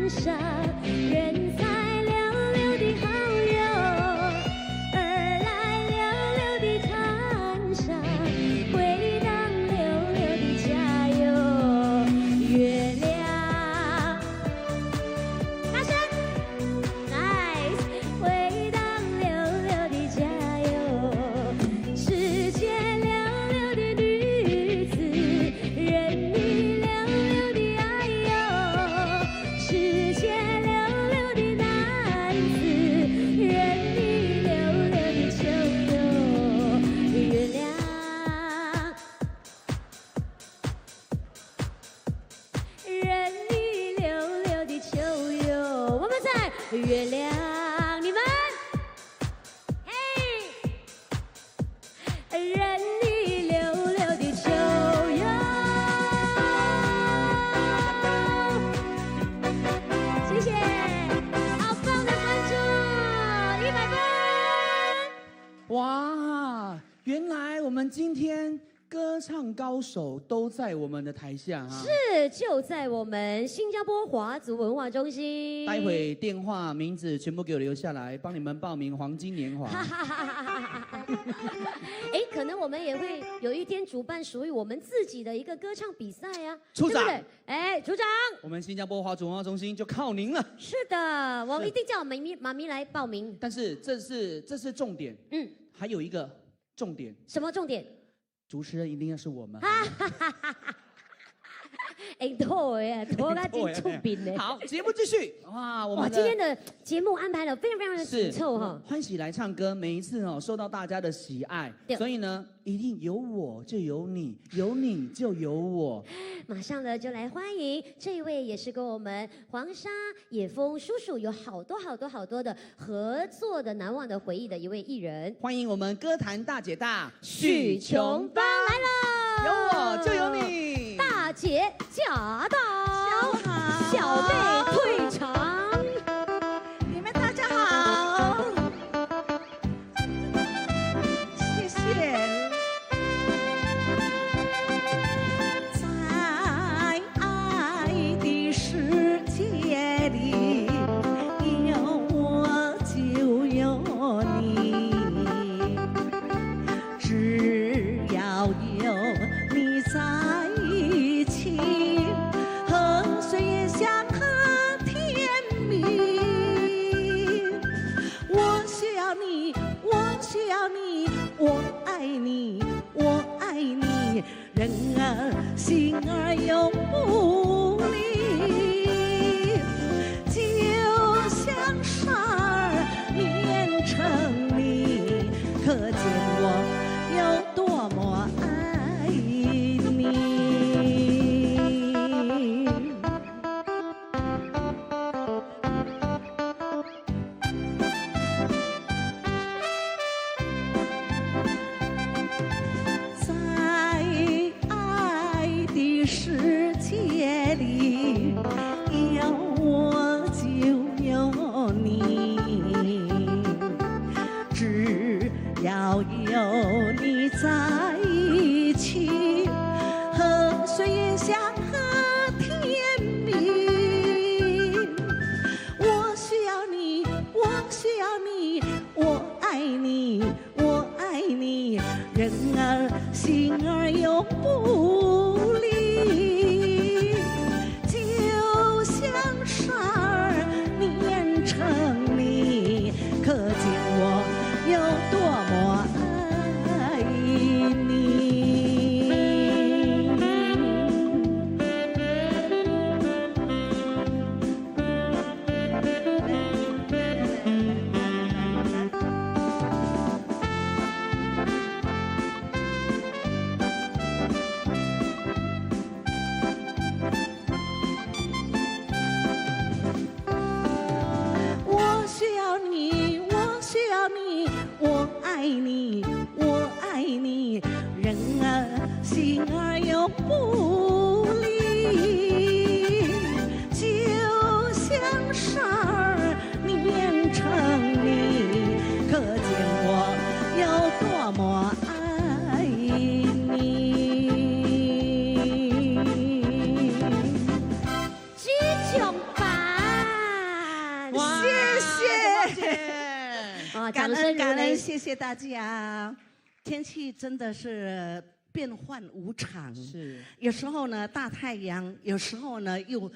上人才溜溜的好友，二来溜溜的看上回荡溜溜的家哟，月亮大声 ，nice， 回荡溜溜的家哟，世界溜溜的女子，人民溜溜的爱哟，世界溜溜的男子，人民溜溜的秋哟，月亮，人民溜溜的秋哟，我们在月亮，你们，嘿，人民溜溜的秋哟。谢谢，好棒的分数，100分。哇，原来我们今天歌唱高手都在我们的台下哈。是，就在我们新加坡华族文化中心。待会电话、名字全部给我留下来，帮你们报名黄金年华。哎，可能我们也会有一天主办属于我们自己的一个歌唱比赛啊，处长，对不对？哎，组长，我们新加坡华族文化中心就靠您了。是的，我一定叫妈咪来报名。但是这是重点，还有一个重点。什么重点？主持人一定要是我们。哎，对，拖个真出饼呢。好，节目继续。哇，我们今天的节目安排的非常的紧凑哈。欢喜来唱歌，每一次受到大家的喜爱，所以呢，一定有我就有你，有你就有我。马上呢，就来欢迎这一位，也是跟我们黄沙野峰叔叔有好多的合作的难忘的回忆的一位艺人。欢迎我们歌坛大姐大许琼芳来了，有我就有你，大姐驾到，小妹退场，你们大家好，谢谢。在爱的世界里，有我就有你，只要有你在一起，和岁月相和甜蜜。我需要你，我需要你，我爱你，我爱你，人儿心儿永不离，就像沙儿炼成泥，可见我有多么爱你。在爱的世界里，有我就有你，只要有你在一起，和岁月相和甜蜜。我需要你，我需要你，我爱你，我爱你，人儿心儿永不离，就像沙儿炼成泥，可见我有多么爱你。我需要你，我需要你，我爱你，我爱你，人儿心儿永不离，就像沙儿炼成泥，可见我有多么爱你。许琼芳，谢谢。啊，感掌声如雷恩感恩，谢谢大家。天气真的是变幻无常，是有时候呢大太阳，有时候呢又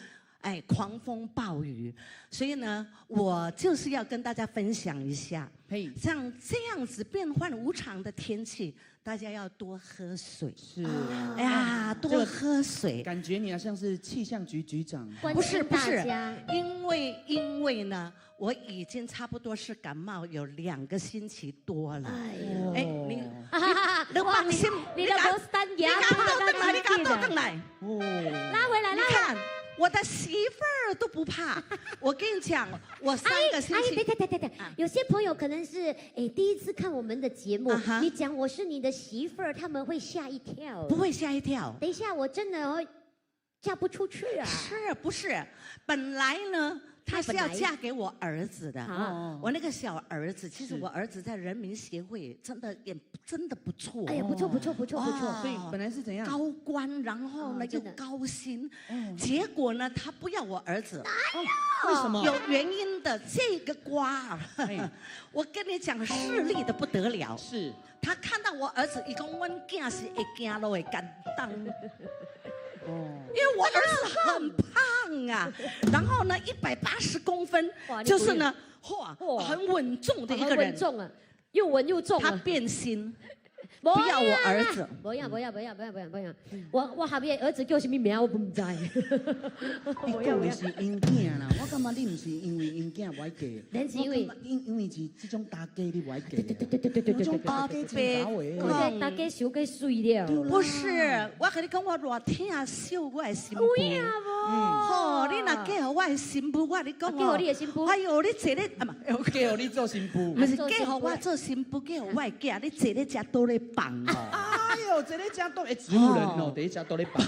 狂风暴雨，所以呢我就是要跟大家分享一下，像这样子变幻无常的天气，大家要多喝水。是，哎呀，多喝水。感觉你好像是气象局局长。不是，因为呢，我已经差不多是感冒有2个星期多了。哎，你放心，你的不单牙你敢倒来？哦，拉回来，你看我的媳妇儿都不怕。我跟你讲，我3个星期。等，有些朋友可能是第一次看我们的节目，你讲我是你的媳妇儿，他们会吓一跳。不会吓一跳。等一下，我真的嫁不出去啊！是不是？本来呢，她是要嫁给我儿子的。我那个小儿子，其实我儿子在人民协会真的不错。哎呀，不错。所以本来是怎样？高官，然后呢又高薪，结果呢他不要我儿子。为什么？有原因的，这个瓜，我跟你讲，势利的不得了。是。他看到我儿子，伊讲阮囝是会行路会敢当。因为我儿子很胖啊，然后呢180公分，就是呢，很稳重的一个人，很稳重啊，又稳又重。他变心，不要我儿子。不要，我后面儿子叫什么名我不知。你讲的是因囝啦，我感觉你不是因为因囝不爱嫁，咱是因为是这种大家你不爱嫁。对，这种大家真搞的。大家小个水了。不是，我跟你讲，我热疼受我的新妇。有影无？你若嫁给我的新妇，我跟你讲嫁给你的新妇。哎呦，你坐咧啊嘛，嫁给你做新妇。不是嫁给我做新妇，嫁给我的囝，你坐咧吃多咧棒哦。哎呦，坐咧吃多咧植物人哦，第一吃多咧棒。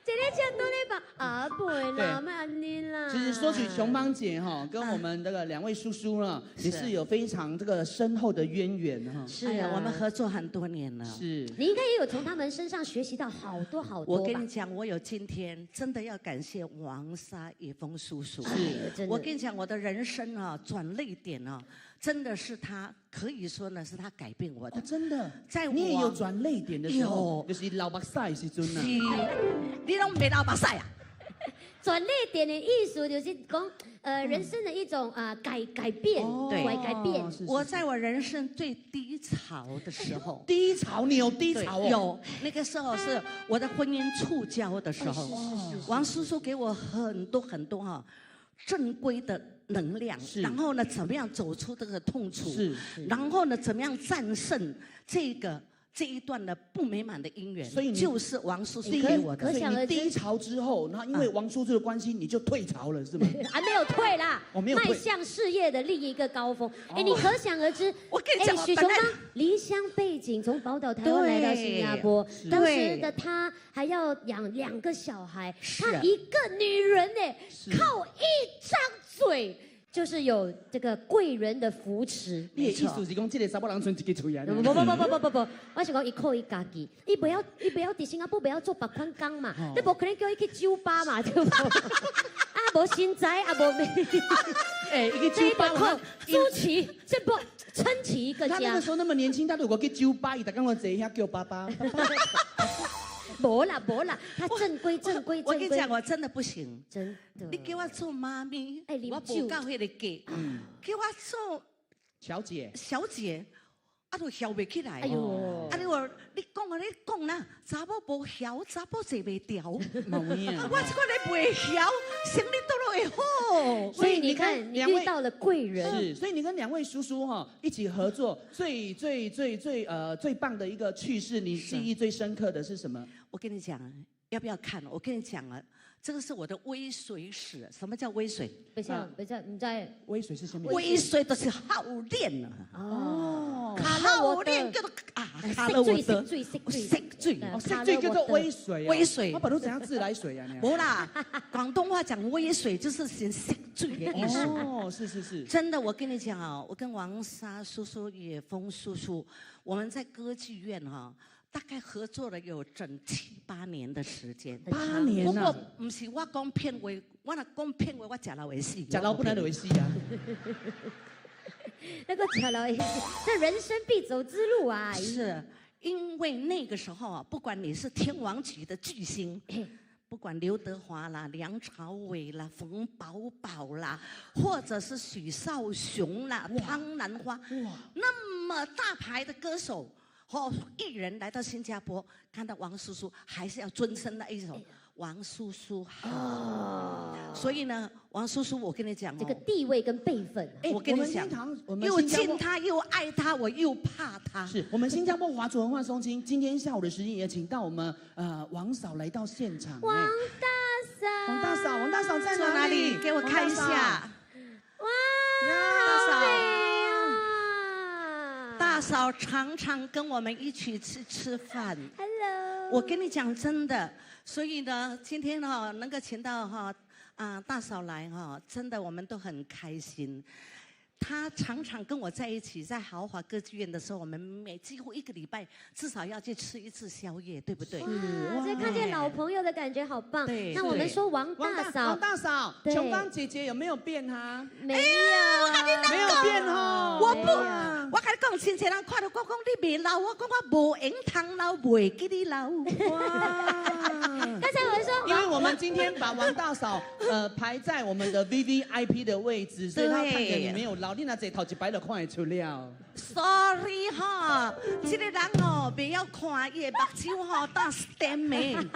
坐咧吃多咧棒啊，不会啦，慢点啦。其实说起琼芳姐哈，跟我们这个2位叔叔呢，也是有非常这个深厚的渊源哈。是啊，我们合作很多年了。是，你应该也有从他们身上学习到好多。我跟你讲，我有今天，真的要感谢王沙野峰叔叔。是，我跟你讲，我的人生啊，转捩点啊，真的是他，可以说呢是他改变我的。真的，在你也有转捩点的时候，就是老目屎的时阵啊。你拢没老目屎啊？转捩点的意思就是讲，人生的一种改变，对，改变。我在我人生最低潮的时候，低潮，你有低潮哦？有，那个时候是我的婚姻触礁的时候。王叔叔给我很多哈正规的能量，然后呢，怎么样走出这个痛楚？然后呢，怎么样战胜这一段的不美满的姻缘，所以就是王叔叔给我的。可想而知，你低潮之后，然后因为王叔叔的关系，你就退潮了，是吗？还没有退啦，没有退，迈向事业的另一个高峰。你可想而知。我跟你讲，许琼芳离乡背景，从宝岛台湾来到新加坡，当时的她还要养2个小孩，她一个女人靠一张嘴。就是有这个贵人的扶持，你的意思是讲，这个查某人剩一个嘴啊？不，我是讲伊靠伊家己，伊不要伫新加坡不要做白款工嘛，你无可能叫伊去酒吧嘛，对不？无身材无美，一个酒吧靠主持这不撑起一个家。他那个时候那么年轻，他如果去酒吧，伊才刚刚坐遐叫爸爸。没啦，他正规。我跟你讲，我真的不行，真的。你叫我做妈咪，我不够那个价，叫我做小姐，都晓不起来。哎呦，你话你讲啦，查某无晓，查某坐袂调。我这个你袂晓，生理都会好。所以你看，你遇到了贵人。是，所以你跟2位叔叔一起合作，最棒的一个趣事，你记忆最深刻的是什么？我跟你讲，要不要看？我跟你讲啊。这个是我的微水史。什么叫微水？不像，你在微水是什么？微水都是好练啊。好练叫做卡了我的色水叫做微水。微水，我本来怎样自来水啊？不啦，广东话讲微水就是先色水的意思。哦，是。真的，我跟你讲啊，我跟王沙叔叔、野峰叔叔，我们在歌剧院大概合作了有整7、8年的时间。8年啊！不过不是我讲片话，我若讲片话，我吃老为死。吃老不能为死啊！那个吃老为死，这人生必走之路啊！是因为那个时候不管你是天王级的巨星。不管刘德华啦、梁朝伟啦、冯宝宝啦，或者是许绍雄啦、汤兰花，那么大牌的歌手。艺人来到新加坡，看到王叔叔，还是要尊称那一首王叔叔好。所以呢，王叔叔，我跟你讲这个地位跟辈分，我跟你讲，又敬他又爱他，我又怕他。是我们新加坡华族文化中心今天下午的时间也请到我们王嫂来到现场。王大嫂在哪里？给我看一下。哇，大嫂。大嫂常常跟我们一起吃饭。Hello， 我跟你讲真的，所以呢，今天能够请到大嫂来哈，真的我们都很开心。他常常跟我在一起，在豪华歌剧院的时候，我们几乎1个礼拜至少要去吃1次宵夜，对不对？哇，这看见老朋友的感觉好棒。对，那我们说王大嫂，王大嫂，琼芳姐姐有没有变哈？没有，没有变哦。我跟你讲，亲戚人看到我讲你未老，我讲我无缘通老，袂记你老。哇！刚才我说，因为我们今天把王大嫂排在我们的 VVIP 的位置，所以她看起来你没有老。你那这头一摆就看得出了。Sorry 哈，这个人哦，不要看伊的目睭哈，当 STEM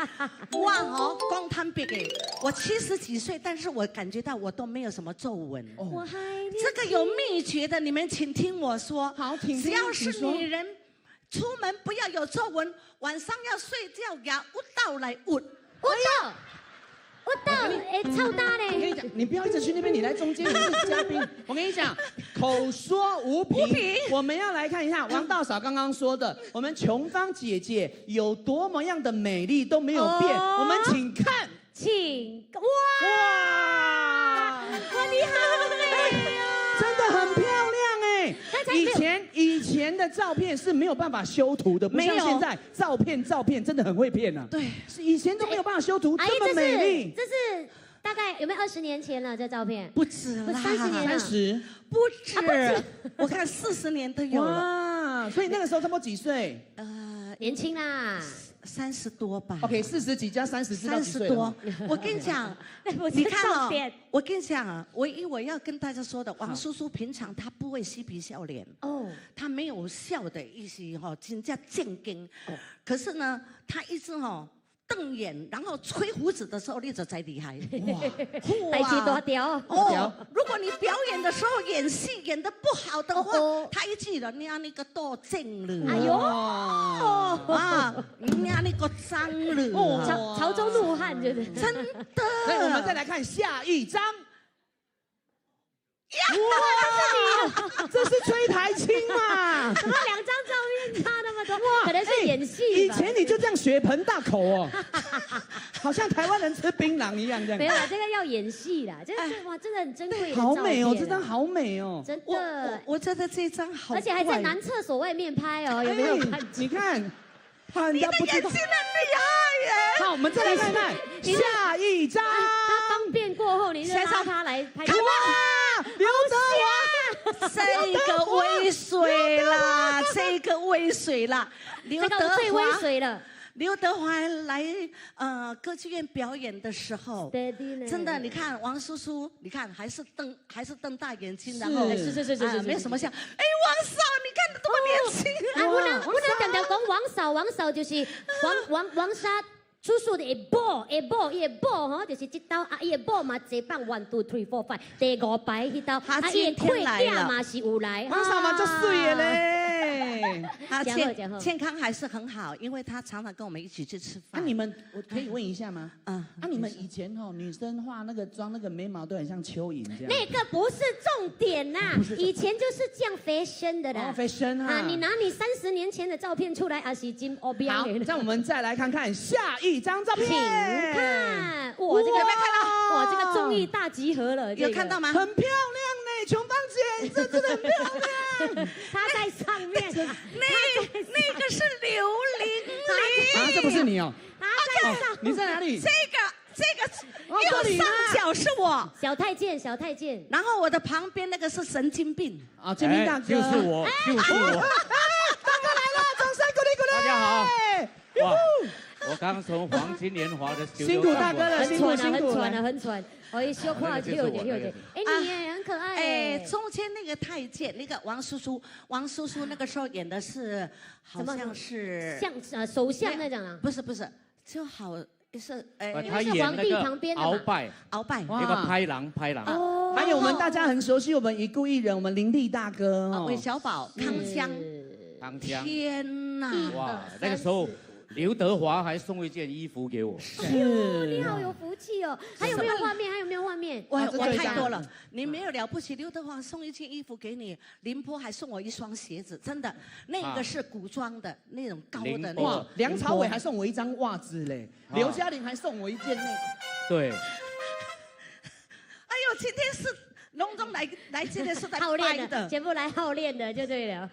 我哈讲坦白的，我70几岁，但是我感觉到我都没有什么皱纹。我还这个有秘诀的，你们请听我说。好，请只要是女人，出门不要有皱纹，晚上要睡觉牙捂到来捂。我到，超大嘞！我跟你讲，你不要一直去那边，你来中间，你是嘉宾。我跟你讲，口说无凭。我们要来看一下王大嫂刚刚说的，我们琼芳姐姐有多么样的美丽都没有变。我们请看，哇，你好美啊！真的很漂亮哎。以前的照片是没有办法修图的，不像现在照片真的很会骗啊。对，以前都没有办法修图，这么美丽。这是大概有没有20年前了？这照片不止了，30年了，30不止，我看40年都有了。哇，所以那个时候差不多几岁？年轻啦。30多吧。OK， 40几加30是30多。我跟你讲，你看哦，我跟你讲啊，唯一我要跟大家说的，王叔叔平常他不会嬉皮笑脸哦，他没有笑的意思哈，真叫正经。可是呢，他一直哈瞪眼，然后吹胡子的时候，你就才厉害。哇，代志大条哦！如果你表演的时候演戏演得不好的话，他一记了，你那个多正了。哎呦！你那个脏了。潮州怒汉，就是真的。所以我们再来看下一张。哇，这是崔台青嘛？2张照片差那么多，哇，可能是演戏。以前你就这样血盆大口哦，好像台湾人吃槟榔一样这样。没有啦，这个要演戏啦，这个哇，真的很珍贵的好美哦，这张好美哦，真的。我觉得这张好，而且还在男厕所外面拍哦，有没有看？你看，你的眼睛很厉害耶！好，我们再来看看下一张。他方便过后，你就拉他来拍。刘德华，这个微水啦，这个微水啦，刘德华最微水了。刘德华来歌剧院表演的时候，真的，你看王叔叔，你看还是瞪大眼睛，然后是，没有什么像。哎，王嫂，你看得多么年轻啊！不能常常讲王嫂就是王莎。叔叔的下晡吼，就是这刀啊，伊的晡嘛，坐榜1、2、3、4、5，第5排迄刀，啊，伊的退价嘛是有来，王嫂嘛就水了嘞。他健康还是很好，因为他常常跟我们一起去吃饭。你们我可以问一下吗？你们以前女生化那个妆，那个眉毛都很像蚯蚓这样。那个不是重点呐，以前就是这样 fashion 的啦。fashion 啊，你拿你30年前的照片出来，啊是真欧标。好，那我们再来看看下一张照片，请看，哇，这个有没有看到？哇，这个综艺大集合了，有看到吗？很漂亮呢，琼芳姐，这真的很漂亮。她在上面，那个是刘玲玲啊，这不是你哦。她在上，你在哪里？这个右上角是我，小太监，然后我的旁边那个是神经病啊，金兵大哥，就是我。大哥来了，掌声鼓励。大家好，哇，我刚从黄金年华的辛苦大哥了，很喘。我修胯就有点。哎，你也很可爱。哎，中间那个太监，那个王叔叔那个时候演的是，好像是像首相那种啊？不是，就好是他演那个鳌拜，那个拍郎。哦，还有我们大家很熟悉我们已故艺人，我们林立大哥哦，韦小宝、康江。天哪！哇，那个时候。刘德华还送一件衣服给我，你好有福气哦！还有没有画面？我太多了，你没有了不起。刘德华送一件衣服给你，林波还送我一双鞋子，真的，那个是古装的那种高的那种。梁朝伟还送我一张袜子嘞，刘嘉玲还送我一件内裤。对，今天是隆重来这个是来耗练拜的，全部来耗练的就对了。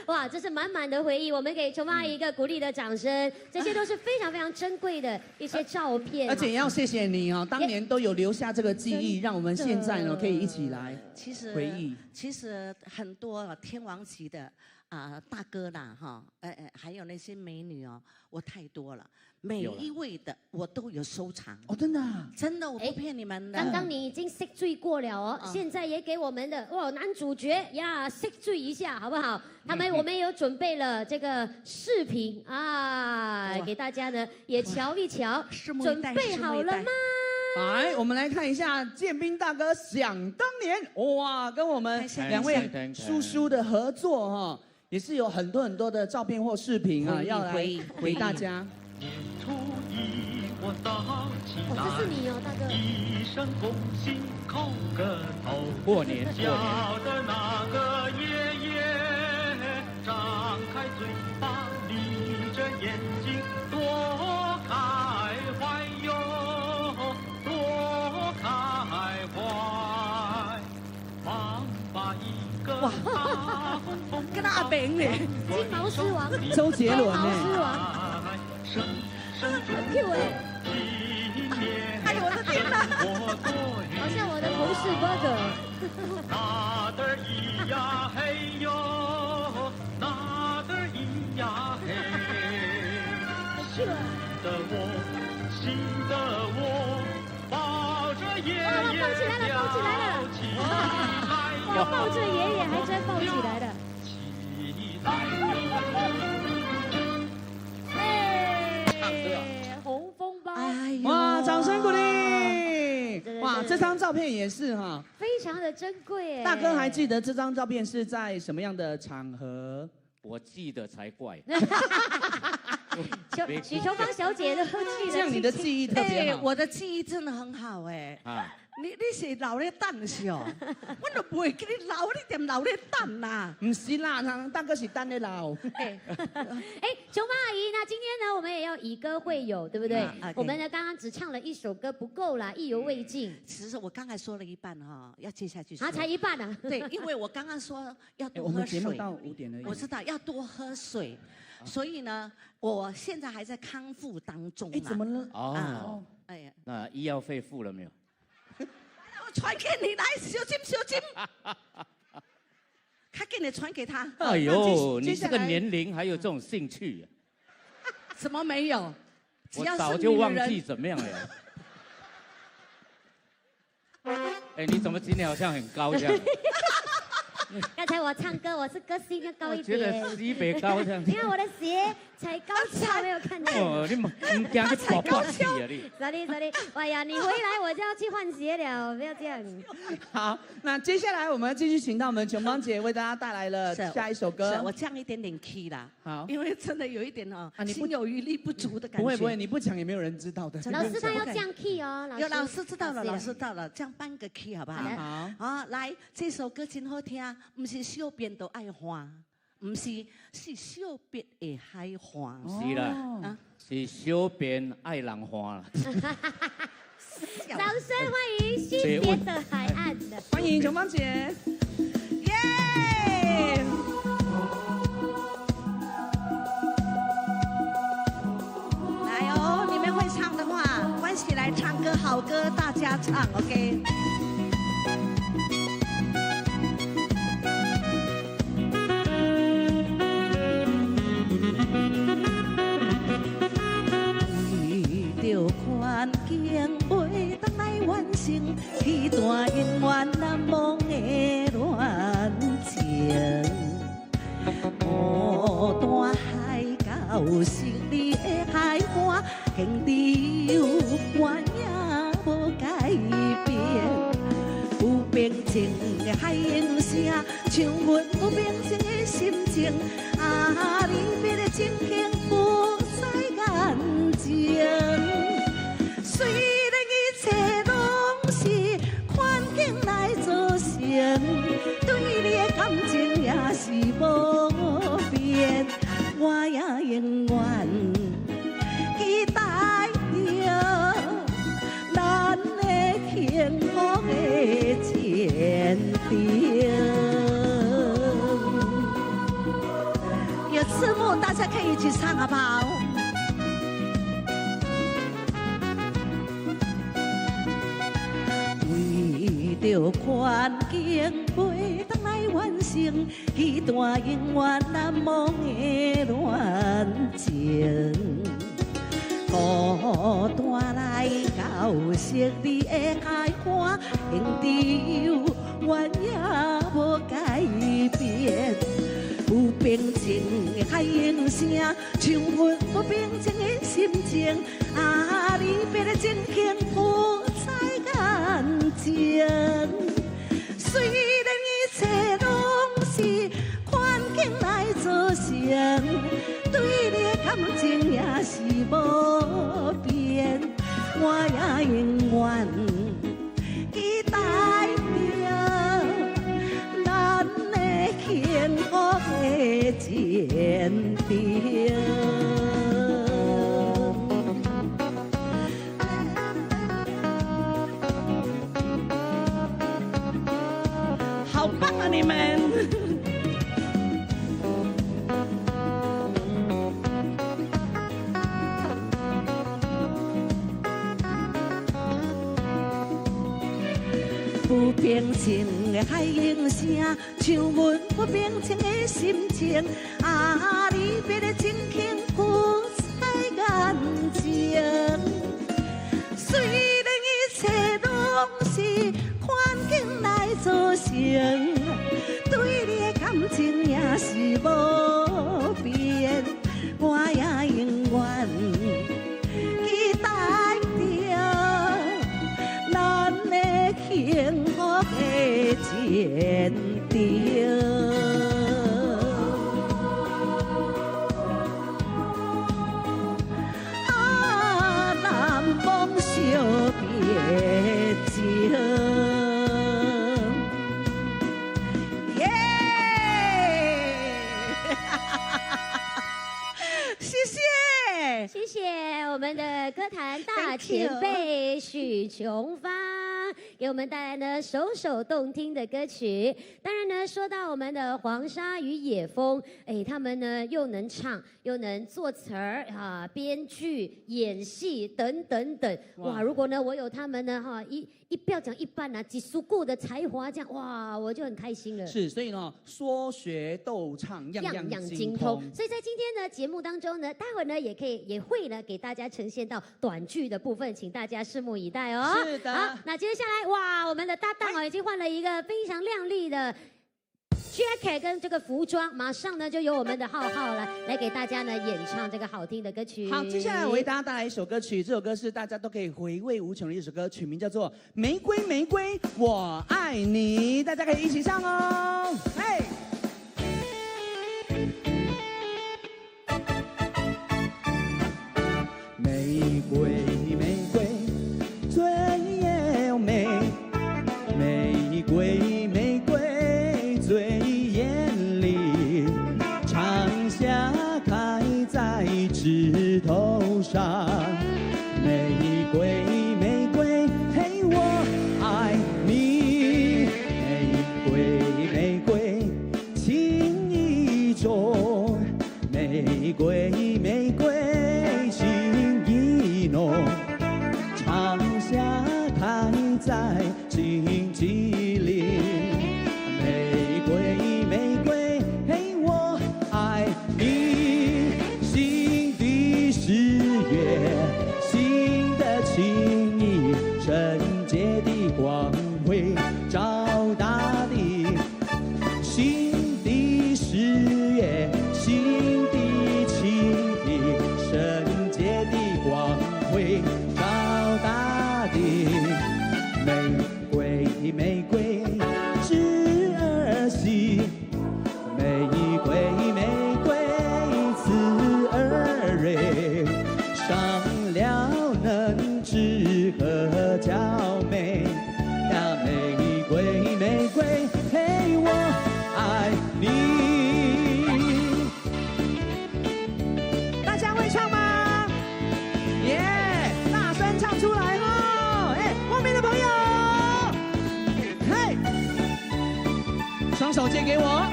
哇，这是满满的回忆，我们给琼芳阿姨一个鼓励的掌声。这些都是非常非常珍贵的一些照片，而且也要谢谢你哦，当年都有留下这个记忆，让我们现在呢可以一起来回忆。其实很多天王级的大哥啦哈，还有那些美女哦，我太多了。每一位的我都有收藏哦，真的啊，真的我不骗你们的。刚刚你已经识罪过了哦，现在也给我们的男主角呀识罪一下好不好？我们有准备了这个视频啊，给大家呢也瞧一瞧，准备好了吗？来，我们来看一下建斌大哥想当年哇，跟我们两位叔叔的合作哈，也是有很多的照片或视频啊，要来回大家。这是你哦，大哥。一声恭喜叩个头，过年叫的那个爷爷张开嘴巴，眯着眼睛多开怀哟，多开怀，忙把一个大红红跟他阿炳呢，金毛狮王，周杰伦呢，狮王，很 Q 哎。哎呦我的天哪！好像我的同事 Burger。那得咿呀嘿哟，那得咿呀嘿。喜得我抱着爷爷抱起来了，哇，抱着爷爷还真抱起来了。红枫包，哇，掌声鼓励！哇，这张照片也是哈，非常的珍贵哎。大哥还记得这张照片是在什么样的场合？我记得才怪。许琼芳小姐都记得。这样你的记忆特别好。我的记忆真的很好哎。你是留咧等是哦，我都不会给你留，你点留咧等啦？唔是啦，大哥是等咧留。琼芳阿姨，那今天呢，我们也要以歌会友，对不对？我们呢刚刚只唱了一首歌不够啦，意犹未尽。其实我刚才说了一半哈，要接下去说。才一半啊？对，因为我刚刚说要多喝水。我们节目到5点而已。我知道要多喝水，所以呢，我现在还在康复当中。怎么了？哦，哎呀，那医药费付了没有？传给你来，小金，快给你传给他。哎呦，你这个年龄还有这种兴趣？怎么没有？我早就忘记怎么样了。哎，你怎么今天好像很高这样？刚才我唱歌，我是歌星要高一点。觉得西北高这样。你看我的鞋踩高跷，没有看见？哦，你唔惊去跑步去啊你？Sorry，哎呀，你回来我就要去换鞋了，不要这样。好，那接下来我们继续请到我们琼芳姐为大家带来了下一首歌。我降一点点 key 啦。好，因为真的有一点心有余力不足的感觉。不会，你不讲也没有人知道的。老师他要降 key 哦，有老师知道了，老师到了，降半个 key 好不好？好，来，这首歌真好听。不是小便都爱花，不是小便会海花。是啦，是小便爱人花啦。掌声欢迎西边的海岸的，欢迎琼芳姐，耶！来哦，你们会唱的话，关起来唱歌，好歌大家唱 ，OK。环境袂当来完成，彼段姻缘难忘的恋情。孤单海角是你的海岸，经只有我也无改变。有平静的海涌声，像阮有平静的心情。离别的情景浮在眼前。虽然一切拢是环境来造成，对你的感情也是无变，我也永远期待着咱的幸福的。一场跑。为着环境陪当来完成彼段永远难忘的恋情。孤单来教识你的开花，永久原也无改变。有平静的海涌声，唱阮无平静的心情。啊，离别的真幸福在眼前。虽然一切拢是环境来造成，对你的感情也是无变，我也永远期待着咱的幸福的前程。好棒啊，你们！不平静的海涌声，唱阮不平静的心情。啊，离别的真幸福在眼前。虽然一切拢是环境来造成，对你的感情也是无变，我也永远期待着咱的幸福的前程。啊，难忘惜别情。耶！谢谢，谢谢我们的歌坛大前辈许琼芳，给我们带来呢首首动听的歌曲。当然呢，说到我们的黄沙与野蜂，哎，他们呢又能唱，又能作词儿啊，编剧、演戏等等等。哇，如果呢我有他们呢哈不要讲一般啊，几叔过的才华这样，哇，我就很开心了。是，所以呢，说学逗唱，样样精通。所以在今天的节目当中呢，待会儿呢也会呢给大家呈现到短剧的部分，请大家拭目以待哦。是的。好，那接下来哇，我们的搭档哦已经换了一个非常亮丽的 jacket 跟这个服装，马上呢就由我们的浩浩来给大家呢演唱这个好听的歌曲。好，接下来我为大家带来一首歌曲，这首歌是大家都可以回味无穷的一首歌，曲名叫做《玫瑰玫瑰我爱你》，大家可以一起唱哦。嘿。玫瑰玫瑰最优美，玫瑰玫瑰最艳丽，长夏开在枝头上。玫瑰玫瑰嘿我爱你，玫瑰玫瑰情意重，玫瑰玫瑰情意浓，长夏开在荆棘里。玫瑰玫瑰嘿我爱你，心的誓约，心的情谊，圣洁的光辉照大地。心的誓约，心的情谊，圣洁的光辉照大地。玫瑰玫瑰枝儿细，玫瑰玫瑰刺儿蕊，上了能知和娇美呀。玫瑰玫瑰嘿我爱你。大家会唱吗？耶、大声唱出来哦！哎，后面的朋友，嘿，双手借给我。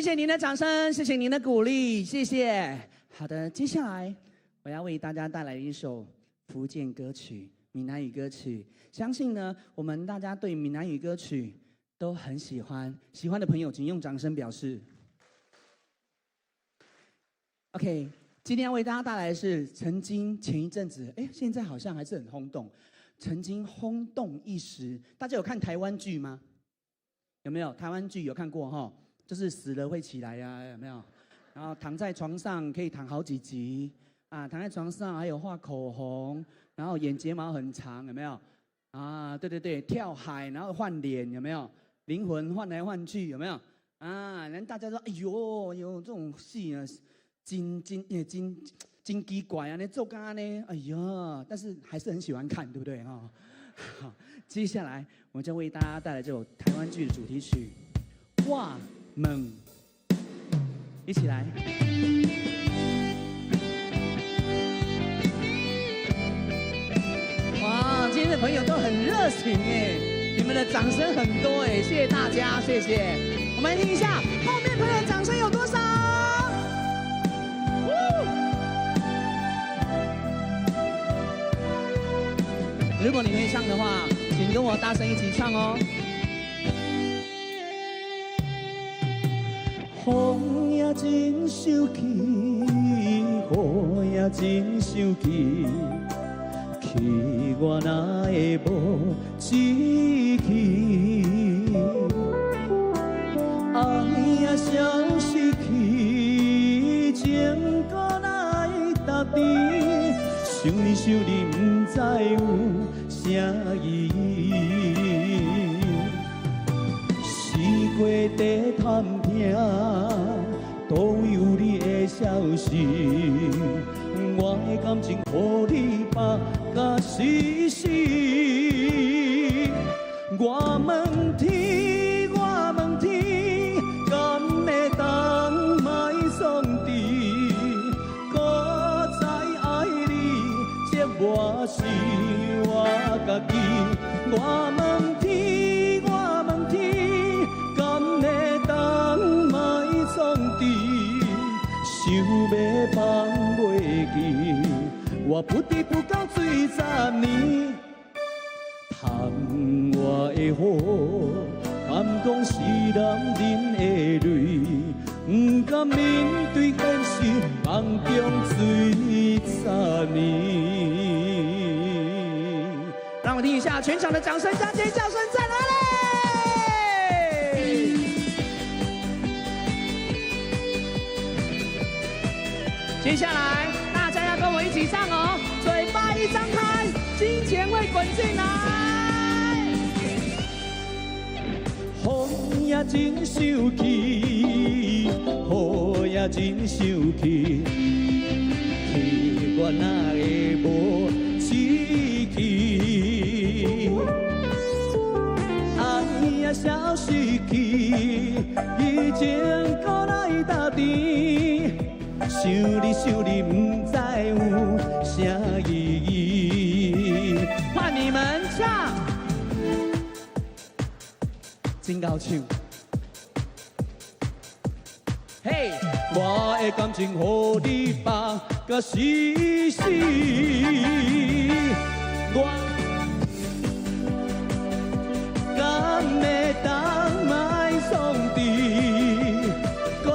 谢您的掌声，谢谢您的鼓励，谢谢。好的，接下来我要为大家带来一首福建歌曲、闽南语歌曲。相信呢，我们大家对闽南语歌曲都很喜欢，喜欢的朋友请用掌声表示。OK， 今天要为大家带来的是曾经前一阵子，现在好像还是很轰动，曾经轰动一时。大家有看台湾剧吗？有没有？台湾剧有看过哈？就是死了会起来呀，有没有？然后躺在床上可以躺好几集啊，躺在床上还有画口红，然后眼睫毛很长，有没有？啊，对对对，跳海然后换脸，有没有？灵魂换来换去，有没有？啊，人大家说，哎呦，有这种戏啊，真奇怪啊，那做干呢？哎呀，但是还是很喜欢看，对不对哈？好，接下来我就为大家带来这首台湾剧的主题曲《我们》，一起来。哇，今天的朋友都很热情哎，你们的掌声很多哎，谢谢大家，谢谢。我们来听一下后面朋友掌声有多少？如果你可以唱的话，请跟我大声一起唱哦。风也真生气，雨也真生气，气我哪会无志气？爱也消失去，情搁哪会踏伫？想你想你，不知有啥意义。四季在探听，都有你的消息。我的感情，予你放甲死死。我问天，我问天，敢会当卖送你？搁再爱你，这我是我家己。我问天，我问天，敢会当卖送你？想要放袂记，我不得不到水10年。叹我的雨，敢讲是男人的泪，不敢面对现实，梦中水10年。让我听一下全场的掌声加尖叫声在哪里？接下来大家要跟我一起唱哦，嘴巴一张开，金钱会滚进来。风也真生气，雨也真生气，气我哪会无志气？爱也消失去，以前搁来打底。想你想你，不知有啥意义。换你们唱，真高唱。嘿，我的感情予你放甲死死。我敢会当卖送你？搁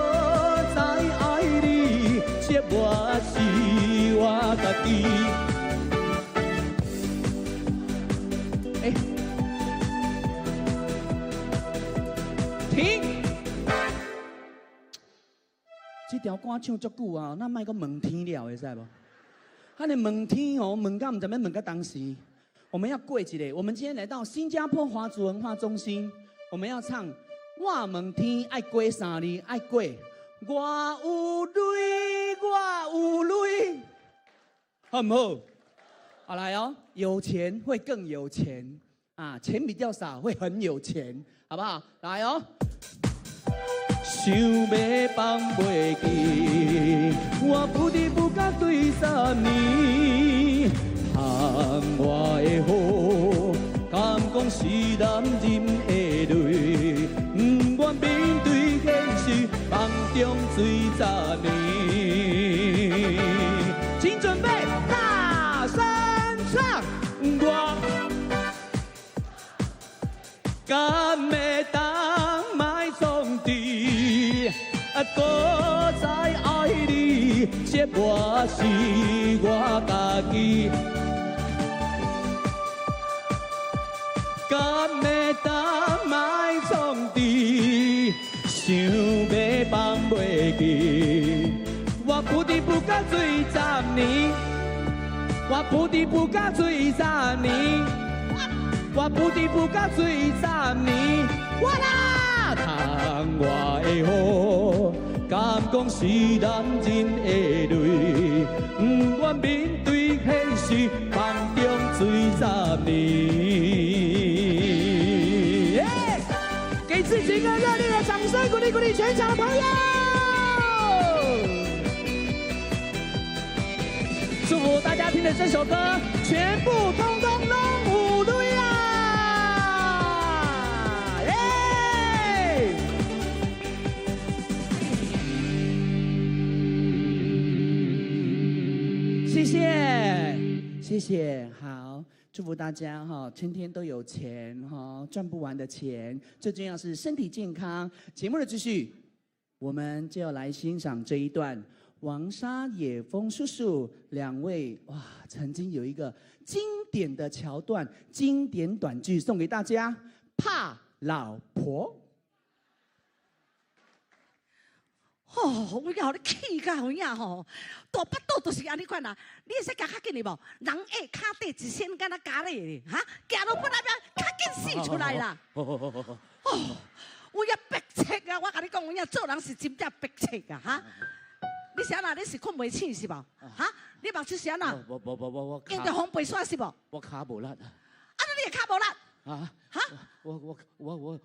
再爱你，这我是我家己。停！这条歌唱足久啊，咱莫阁问天了，会使无？咱的问天哦，问到唔知要问到当时。我们要过一个，我们今天来到新加坡华族文化中心，我们要唱《我问天爱过3字爱过》，我有泪，我有泪，好唔好？好来哦，有钱会更有钱啊，钱比较少会很有钱，好不好？来哦。想要放袂记，我不得不敢对3年。叹我的雨，敢讲是男人的泪，不愿面对现实，梦敢会当卖创治？搁再爱你，这我是我家己。敢会当卖创治？想要放袂记，我不知不觉醉10年，我不知不觉醉10年，我不知不觉醉10年，我啦，窗外的雨，敢讲是男人的泪，不愿面对现实，梦中醉10年。给自己一个热烈的掌声，鼓励鼓励全场的朋友！祝福大家听的这首歌，全部通通拢有泪啊！耶！谢谢，谢谢，好。祝福大家哈，天天都有钱哈，赚不完的钱。最重要是身体健康。节目的继续，我们就要来欣赏这一段王沙、野风叔叔2位哇，曾经有一个经典的桥段、经典短剧送给大家。怕老婆。吼，我甲互你气甲有影吼，大巴肚就是安尼款啦。你会使行较紧的无？人下骹底一身敢若咖喱咧，哈，行到本那边较紧死出来啦。哦，有影白切啊！我甲你讲，有影做人是真正白切啊，哈。你是安那？你是困袂醒是无？哈，你目睭是安那？我用着风背伞是无？我骹无力啊。啊，你的骹无力？啊？哈？我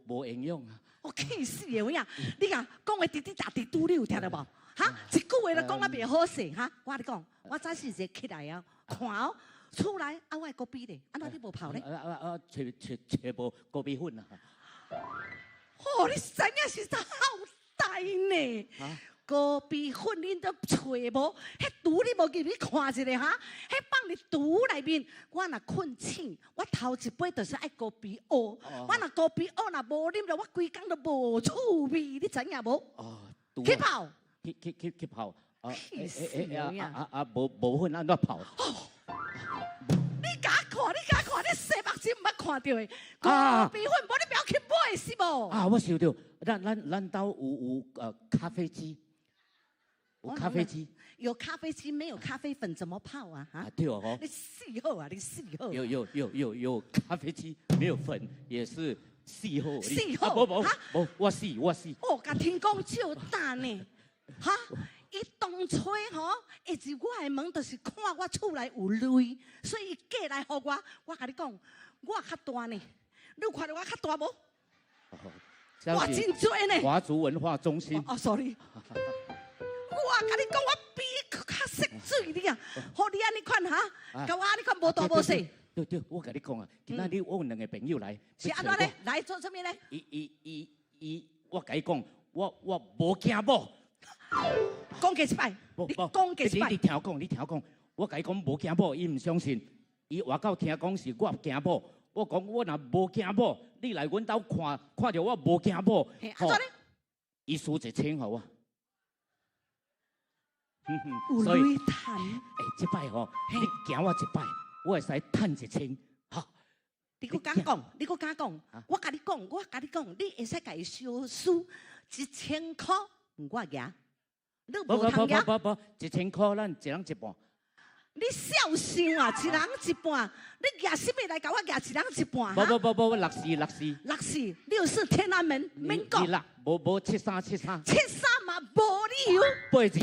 无营养啊。我气死的有影！你讲话滴滴答滴嘟，你有听到无？哈，一句话都讲啊袂好势哈！我跟你讲，我早时坐起来啊，看哦，厝内啊，我的锅边咧，安怎你无泡咧？找无锅边粉啊！哦，你知影是啥好大呢？锅边粉恁都找无，迄厨你无入去看一下哈？迄放伫厨内面，我若困醒，我头一杯就是爱锅边蚵。我若锅边蚵若无啉着，我规工都无趣味，你知影无？去泡，去泡。气死我呀！无粉安怎泡？你甲我看，你洗目睭毋捌看到的锅边粉，无你不要去买是无？啊，我想到，咱兜有咖啡机。有咖啡机，有咖啡机，没有咖啡粉怎么泡啊？哈，对哦，你死好啊，你死好。有咖啡机，没有粉也是死好。死好，不，我死。哦，甲天公照大呢，哈，伊当初吼，一入我的门，就是看我厝内有泪，所以伊嫁来互我。我甲你讲，我较大呢，你看到我较大无？我真多呢。华族文化中心。哦 ，sorry。我甲你讲，我比较识水你啊，互你安尼款哈，甲我安尼款无大无小。对，我甲你讲啊，今仔日我有2个朋友来。是安怎咧？来做什么咧？我甲伊讲，我无惊某。讲过一摆，你讲过一摆。你听我讲，我甲伊讲无惊某，伊唔相信，伊话到听讲是我惊某。我讲我若无惊某，你来阮兜看着我无惊某，安怎咧？伊输1000互我。有泪赚，这摆吼，你行我一摆，我会使赚1000，哈。你搁敢讲，我甲你讲，你会使甲伊小输1000块，我赢，你无通赢。不，1000块咱一人一半。你小想啊，一人一半，你赢什么来甲我赢一人一半？不64天安门免讲。无73嘛无理由。8字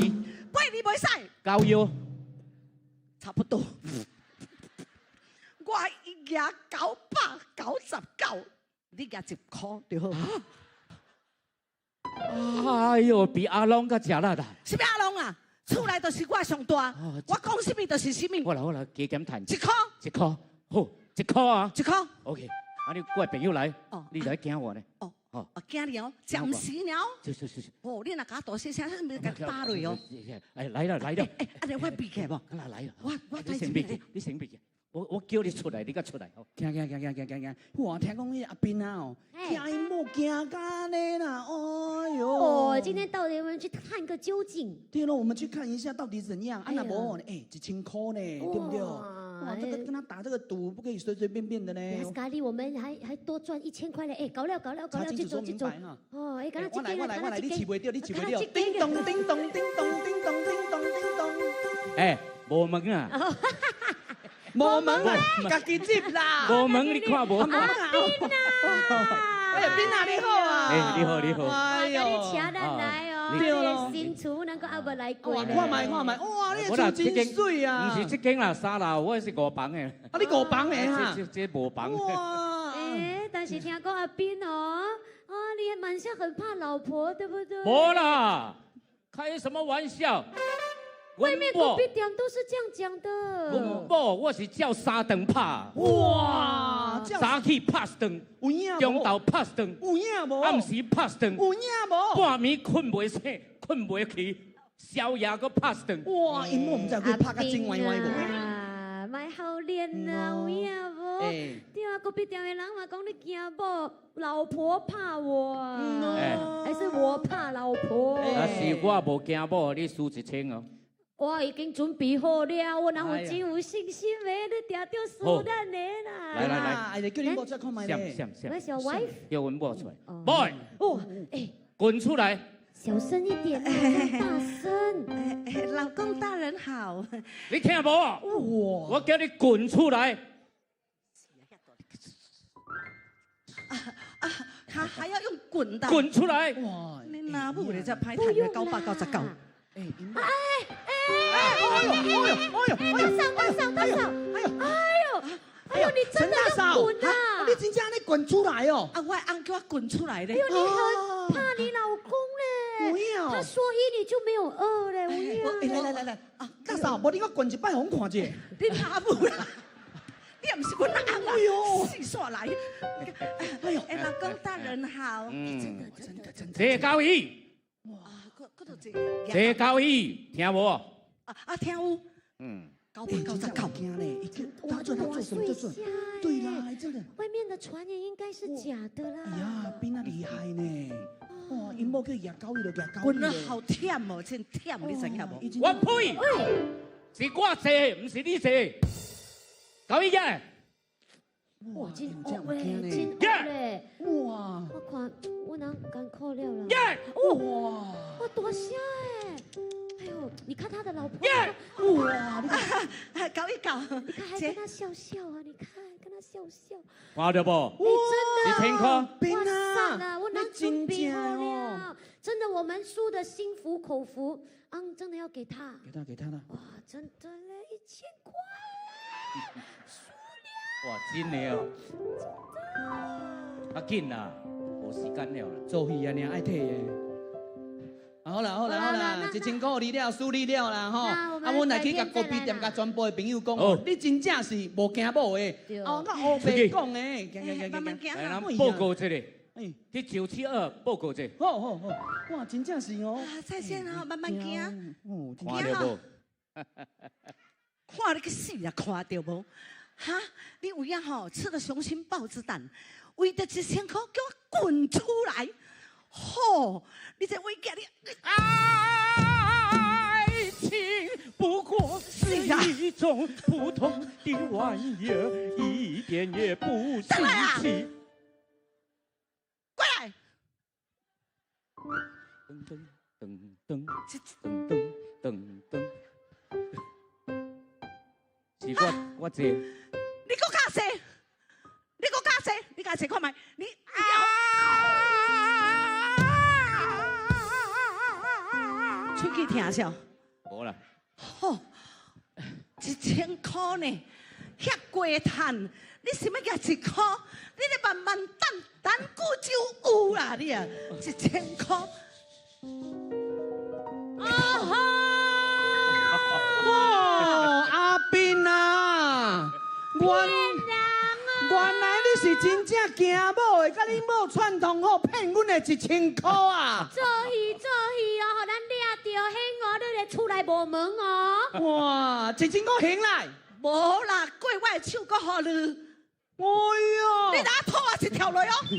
袂使。9腰。差不多。我赢999，你赢1块就好。哎呦，比阿龙较食力啦。是阿龙啊？厝内就是我上大，我讲什么就是什么。好啦，加减赚。1块。1块，好，1块啊。1块。OK， 啊你我朋友来，你来惊我呢？哦，惊你哦，暂时了。是。哦，你若甲大声声，你甲打落哦。哎，来了。哎，安尼我避开无？来了。我你先避，我叫你出来，你甲出来哦。行！哇，听讲迄阿斌啊哦，听因某惊甲呢啦，哎呦！哦，今天到底我们去看个究竟？对了，我们去看一下到底怎样。啊，那无1000块呢，对不对？哇，这个跟他打这个赌不可以随随便便的呢。咖喱，我们还多赚1000块嘞！哎，搞了，去走。哦，哎，我来，你起袂掉，叮咚。哎，无门啊！无门啊，家己接啦。无门，你看无？哎呀，斌啊，你好啊！哎，你好。哎呦，请咱来哦，对咯，新厝能够还无来过呢。看卖，哇，你厝真水啊！不是这间啦，3楼，我是5房的。啊，你5房的哈？这无房。哇！哎，但是听讲阿斌哦，你也蛮像很怕老婆，对不对？没啦，开什么玩笑？外面隔壁店都是这样讲的。我是叫3顿拍。哇！早起拍1顿，中昼拍1顿，有影无？暗时拍1顿，有影无？半暝困袂醒，困袂去，宵夜搁拍1顿。哇！因某唔知佢拍甲真歪歪无？卖好练啊，有影无？对啊，隔壁店的人嘛讲你惊某，老婆怕我，还是我怕老婆？是我无惊某，你输1000哦。我已经准备好了，我哪有真有信心的？你定着输咱的啦！来，叫你某再看卖咧。我小 wife， 叫阮某出来。boy， 滚出来！小声一点，大声。老公大人好。你听无？哇！我叫你滚出来！还要用滚的。滚出来！哇！你哪部你在拍台嘅98919？哎呦，你真的要滚啊！你真正你滚出来哦！我按叫我滚出来嘞！哎呦，你很怕你老公嘞！他说1你就没有2嘞！来，大嫂，无你我滚一摆，互看者。你哪部啦？你也不是我哪啊？哎呦，细说来。哎呦，老公大人好。真的。谢高义。哇，谢高义，听无？听有。989惊嘞！他做什么？对啦，真的。外面的传言应该是假的啦。哎呀，比那厉害呢！哇，因某叫牙高伊就牙高。滚得好忝哦，真忝，你知影无？我呸！是我坐，唔是你坐。高义呀！哇，真恶嘞！哇！我看我哪敢靠了啦？哇！我多瞎哎！哎呦，你看他的老婆。哇！搞一搞，你看还跟他笑笑啊！你看跟他笑笑。看到不？真的。1000块。哇塞！我哪准备好了？真的，我们输的心服口服，真的要给他。给他了。哇，真的嘞，1000块。哇，真的哦！较紧啦，无时间了啦。做戏啊，你爱退的。好啦，1000块你了，输你了啦吼。阮来去甲隔壁店甲全部的朋友讲哦，你真正是无惊某的。我黑白讲的。慢慢行来，咱报告一下。去972报告一下。好，哇，真正是哦。再见啊，慢慢行。看到无？看你个死啊，看到无？哈！你为呀吼吃了雄心豹子胆，为着1000块叫我滚出来！吼！你在为家你爱情不过是一种普通的玩意儿，一点也不稀奇。过来！噔，是我坐。你给我加坐！你加坐看卖！你出去听笑。无啦。吼，1000块呢，遐贵赚，你想要拿1块？你得慢慢等久就有啦，你啊，1000块。阿斌啊，原来你是真正惊某的，甲你某串通好骗阮的1000块啊！做戏哦，互咱抓到，迄我你来出来无门哦。哇，1000块行来。无啦，过我的手搁好你。哎呦！你哪拖我一条落哦？你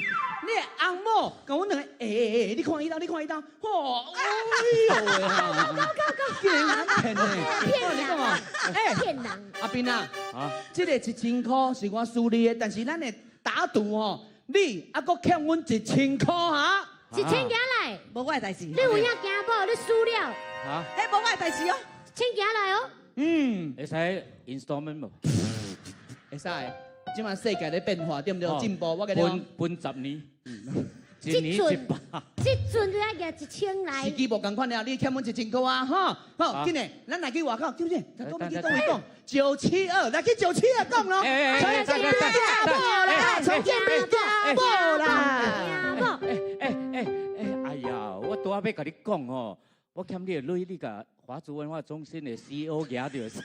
的翁某甲阮两个，你看伊兜，你看伊兜，吼！哎呦喂哈！竟然骗呢！骗人啊！骗人！阿斌啊，这个1000块是我输你的，但是咱的打赌吼，你还搁欠阮1000块哈1000行来，无我的代志。你有影行无？你输了。啊？迄无我的代志哦。1000行来哦。会使 installment 无？会使。即马世界咧变化，对不对？进步，我跟你讲。分10年，一年100。这阵就要拿1000来。时机无共款了，你欠阮1000块啊，哈！好，紧嘞，咱来去外口，对不对？来去讲972，来去972讲咯。重建不啦！哎呀，我拄仔要甲你讲哦，我欠你的钱，你甲华族文化中心的 CEO 拿着使。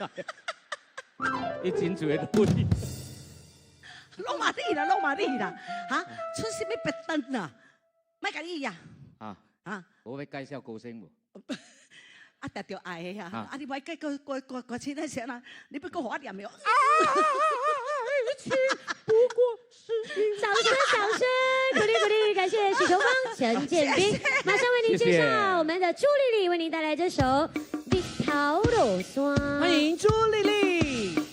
伊真侪钱。弄嘛你啦，弄嘛你啦，哈！出什么别灯啊？莫甲你呀！我要介绍歌星无？达着爱的呀！你莫介过亲那些啦，你不给我念没有？不过是掌声，鼓励，感谢许琼芳、陈建斌，马上为您介绍我们的朱丽丽，为您带来这首《你头路山》。欢迎朱丽丽。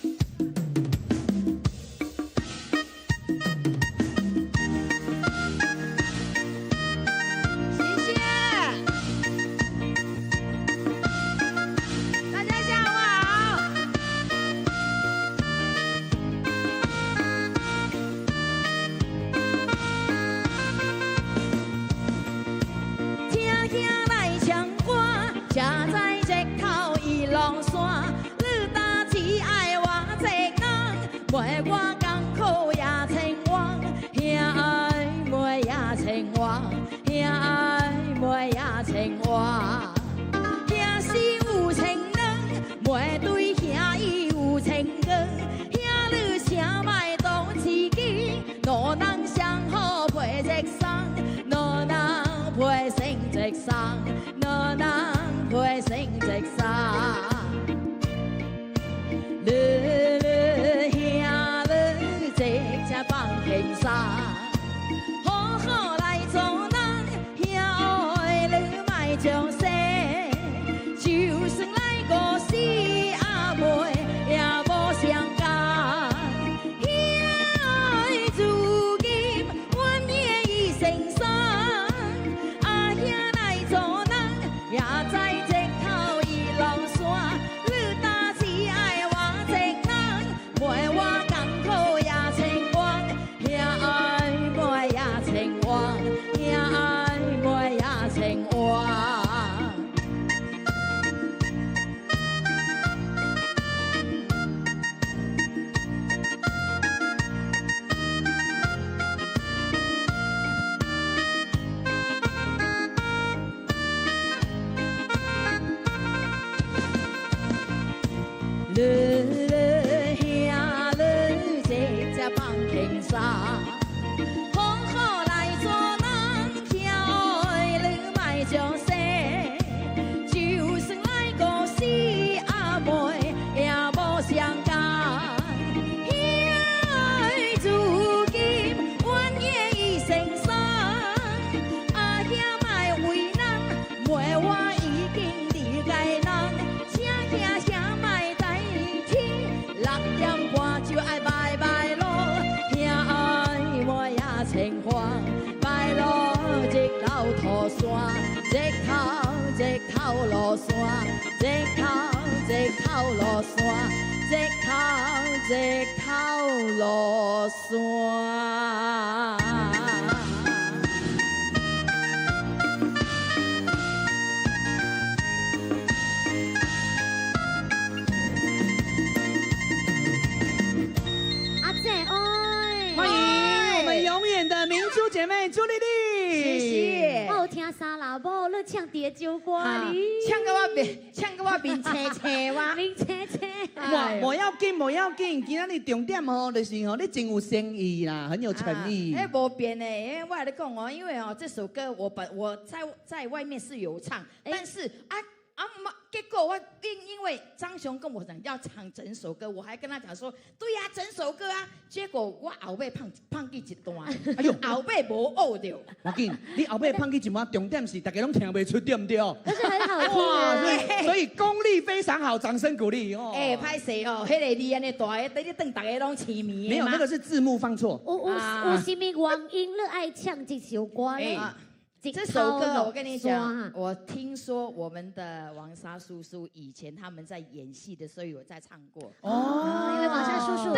陪我艰苦也千万，兄爱妹也千万，兄爱妹也千万。兄是有情人，妹对兄伊有情根。兄你请莫当知己，两人相好配一生，两人配成一生，两人配成一生。放轻松，好好来做人，兄爱你莫将死，就算来过死阿妹也无相干。兄爱如今阮也已成双，阿兄来做人也在这头一路山，你若只爱我一人，陪我艰苦也千。兄爱妹也千万，兄爱妹也千万。放轻松，好好来做人，兄爱你莫将死，就算来过死阿妹也无相干。兄爱如今阮也已成双，阿兄莫为难，陪我已经离开人，请兄兄莫代替，6点半就爱拜拜。情况，拜路日头涂山，日头落山，日头落山，日头落山。阿姐爱，欢迎我们永远的明珠姐妹朱丽丽。谢谢。我有听三老母咧唱蝶酒歌哩，唱到我面青青哇，面青青。无要紧，今仔日重点吼，就是吼，你真有诚意啦，很有诚意。无变的，我跟你讲哦，因为哦这首歌我在外面是有唱，但是结果因为张雄跟我讲要唱整首歌，我还跟他讲说，对呀、整首歌啊。结果我后尾放弃一段，哎呦，后尾无学着。我紧，你后尾放弃一段，重点是大家拢听不出，对不对？可是很好听啊。所以功力非常好，掌声鼓励哦。歹势哦，迄个字安尼大个，等你等大家拢痴迷。没有，那个是字幕放错。有什么原因你爱唱这首歌呢？这首歌我跟你讲，我听说我们的王沙叔叔以前他们在演戏的时候有在唱过哦，因为王沙叔叔，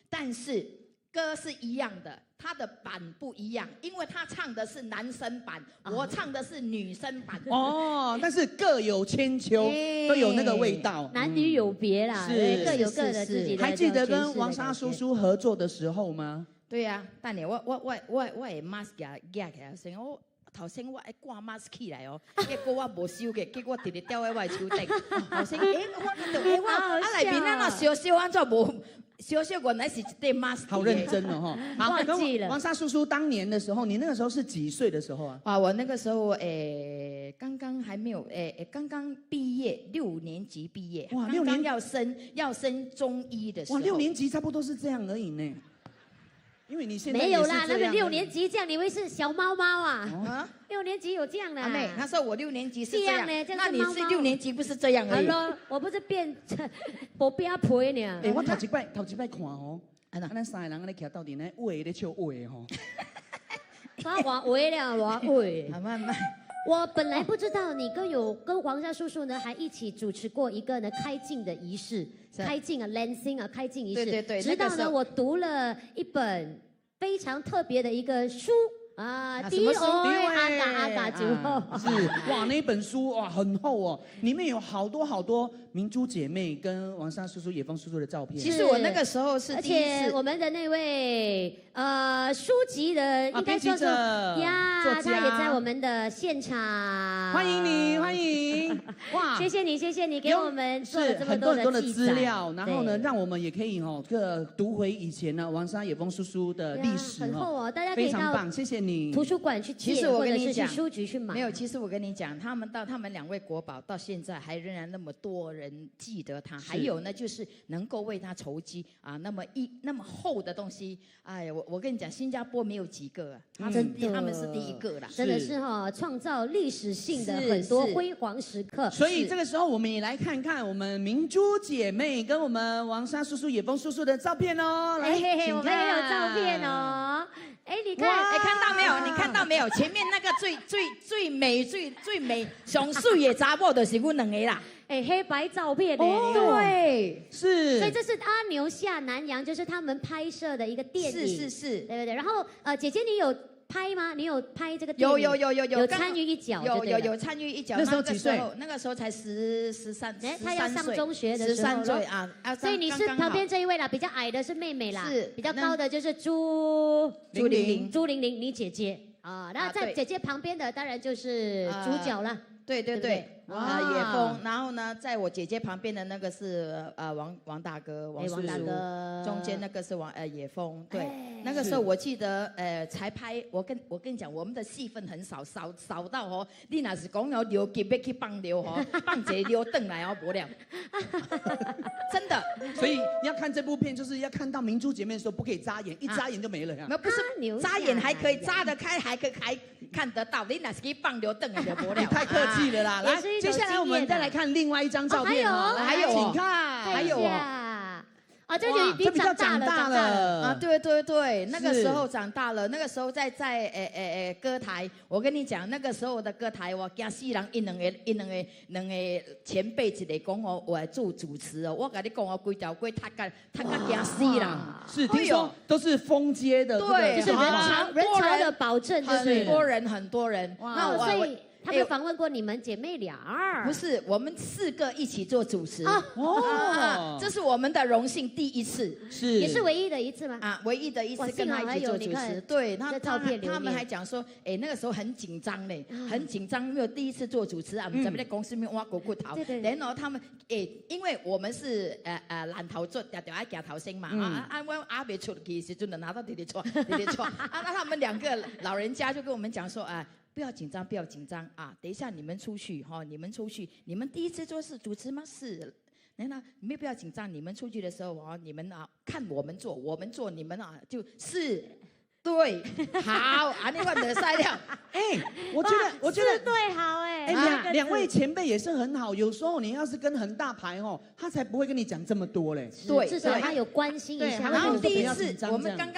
但是歌是一样的，他的版不一样，因为他唱的是男生版，我唱的是女生版。哦，但是各有千秋，都有那个味道，男女有别啦，各有各的自己的。还记得跟王沙叔叔合作的时候吗？对呀、等下我的 mask 夹起来先，我头先我爱挂 mask 起来哦，结果我无收嘅，结果直直掉喺我的手顶。头先我看到我内面那小小安怎无？小小原来是一对 mask。好认真哦哈！忘记了。王沙叔叔当年的时候，你那个时候是几岁的时候啊？我那个时候刚刚还没有刚刚毕业，6年级毕业。哇，6年要升中1的时候。哇，6年级差不多是这样而已呢。因为你现在没有啦，那个6年级这样，你以为是小猫猫啊？6年级有这样的。妹，那时候我6年级是这样呢，那你是6年级不是这样而已？我不是变不变陪呢。我头一摆看哦，咱三个人咧徛到底呢，话咧笑话吼。我话了，我话。慢慢。我本来不知道你跟黄沙叔叔呢还一起主持过一个呢开镜的仪式，开镜啊 ，lancing 啊，开镜仪式。对。直到呢我读了一本非常特别的一个书啊，DOA 阿嘎酒后。是哇，那本书哇很厚哦，里面有好多明珠姐妹跟王沙叔叔、野风叔叔的照片。其实我那个时候是第一次，而且我们的那位书籍的应该叫做呀，他也在我们的现场。欢迎你，欢迎！哇，谢谢你给我们做了这么很多的资料，然后呢，让我们也可以读回以前呢王沙、野风叔叔的历史很厚哦，大家可以非常棒，谢谢你。图书馆去借，或者是去书局去买。没有，其实我跟你讲，他们2位国宝到现在还仍然那么多人记得他，还有呢，就是能够为他筹集啊，那么厚的东西，哎呀，我跟你讲，新加坡没有几个，他们是第一个啦，真的是创造历史性的很多辉煌时刻。所以这个时候，我们也来看看我们明珠姐妹跟我们王沙叔叔、野风叔叔的照片哦。来，我们也有照片哦。你看，看到没有？你看到没有？前面那个最美、上水的查某就是阮2个啦。黑白照片对，是。所以这是阿牛下南洋，就是他们拍摄的一个电影，是，对不对？然后姐姐你有拍吗？你有拍这个电影？有参与一脚，有参与一脚。那时候几岁？那个时候才13。他要上中学的时候13岁啊。所以你是旁边这一位啦，比较矮的是妹妹啦，是比较高的就是朱玲玲，你姐姐啊。然后在姐姐旁边的当然就是主角了。对，野风，然后呢，在我姐姐旁边的那个是王大哥，王叔叔，中间那个是野风，对，那个时候我记得才拍，我跟你讲，我们的戏份很少到你那是讲要留级要去放流放一个溜转来无了，真的。所以要看这部片，就是要看到明珠姐妹的时候，不可以眨眼，一眨眼就没了呀。那不是眨眼还可以眨得开，还看得到，你那是去放流转来就无了。你太客气了啦，来，接下来我们再来看另外一张照片哦，还有，请看，还有这比较长大了啊！对，那个时候长大了，那个时候在歌台，我跟你讲，那个时候的歌台，我惊死人，因两个前辈一个讲我来做主持哦，我跟你讲我规条规，他惊死人。是，听说都是封街的，对，就是人潮的保证，就是很多人。那所以。他们访问过你们姐妹俩？不是，我们4个一起做主持。这是我们的荣幸，第一次，也是唯一的一次吗？唯一的一次跟他一起做主持。对，他们还讲说，那个时候很紧张嘞，很紧张，因为第一次做主持啊，我们在公司里面挖骨头。然后他们因为我们是烂头做，条爱夹头先嘛，我阿未出去时阵就拿到弟弟错，那他们2个老人家就跟我们讲说不要紧张，不要紧张啊！等一下你们出去哈，你们出去，你们第一次做事主持吗？是。然后你们不要紧张，你们出去的时候啊，你们啊看我们做，我们做，你们啊就是。对，好，啊，那个的塞掉。哎，我觉得对好哎，两位前辈也是很好。有时候你要是跟恒大牌哦，他才不会跟你讲这么多嘞。对，至少他有关心一下。然后第一次，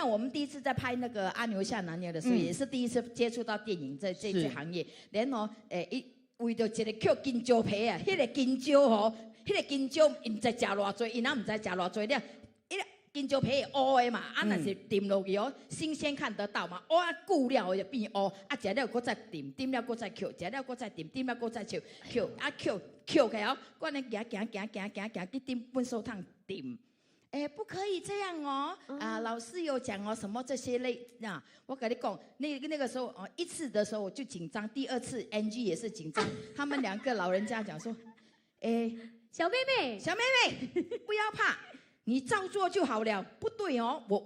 我们第一次在拍那个阿牛下南牛的时候，也是第一次接触到电影这行业。然后为着一个叫金蕉皮啊，迄个金蕉吼，迄个金蕉因在食偌济，因也唔知食偌济了。金蕉皮乌的嘛，啊，若是浸落去哦，新鲜看得到嘛，乌啊久了就变乌，啊，食了搁再浸，浸了搁再扣，食了搁再浸，浸了搁再扣，啊扣起来哦，我呢行去浸糞扫桶浸。不可以这样哦，啊，老师有讲哦，什么这些类啊，我跟你讲，那个时候哦，一次的时候我就紧张，第二次 NG 也是紧张，他们两个老人家讲说，小妹妹，不要怕。你照做就好了，不对哦，我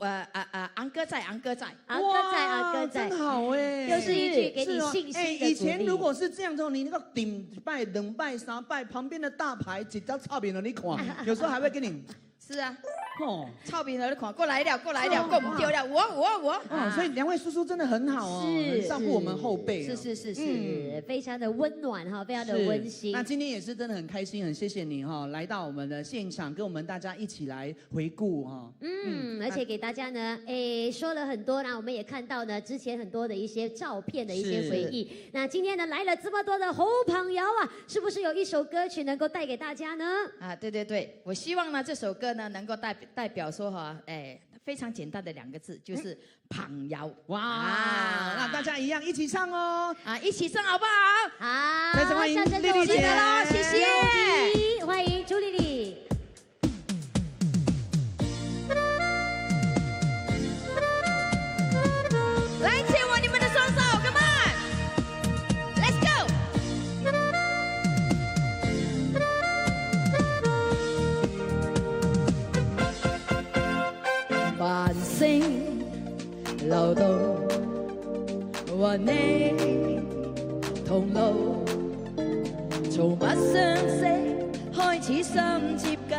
昂哥在，真好哎，又是一句给你信心的鼓励。以前如果是这样之后，你那个顶拜、两拜、三拜，旁边的大牌几张臭饼了，你看，有时候还会跟你。是啊，臭饼了，你看，过来了，过唔丢了，我。所以两位叔叔真的很好哦，很照顾我们后辈。是，非常的温暖哈，非常的温馨。那今天也是真的很开心，很谢谢你哈，来到我们的现场，跟我们大家一起来回顾哈。而且给大家呢，说了很多呢，我们也看到呢，之前很多的一些照片的一些回忆。那今天呢，来了这么多的好朋友啊，是不是有一首歌曲能够带给大家呢？啊，对，我希望呢这首歌呢能够代表说哈，非常简单的2个字，就是朋友。哇，那大家一样一起唱哦，一起唱好不好？好，再次欢迎丽丽姐喽，谢谢，欢迎朱丽丽。来，牵我你们的双手 ，Come on，Let's go。繁星流動，和你同路，從不相識開始心接近，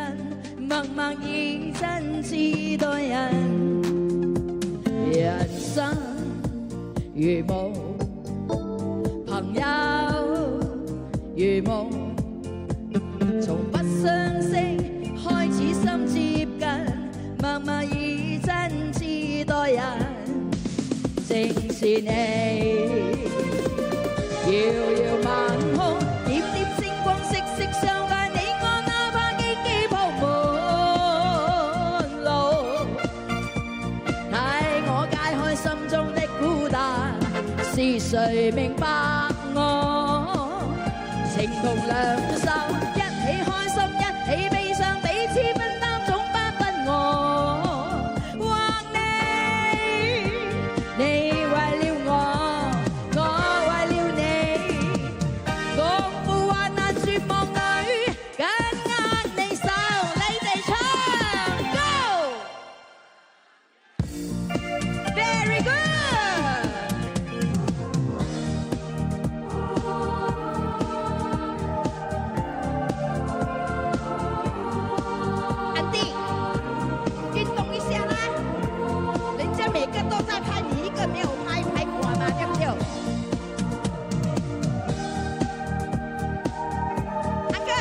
默默以真摯待人。人生如夢，朋友如夢，從不相識開始心接近，默默以真摯待人。正是你，遙遙晚空，點點星光息息相伴，你我哪怕荊棘鋪滿路，替我解開心中的孤單，是誰明白我？情同兩手，一起開心，一起悲傷，彼此分擔總不分我。你為了我，我為了你，共赴患難絕望裏，緊握你手，你哋唱 ，Go，Very good。安迪，運動一下啦，人家每個都在拍，你一個沒有拍，拍不完嘛，對不對？安哥，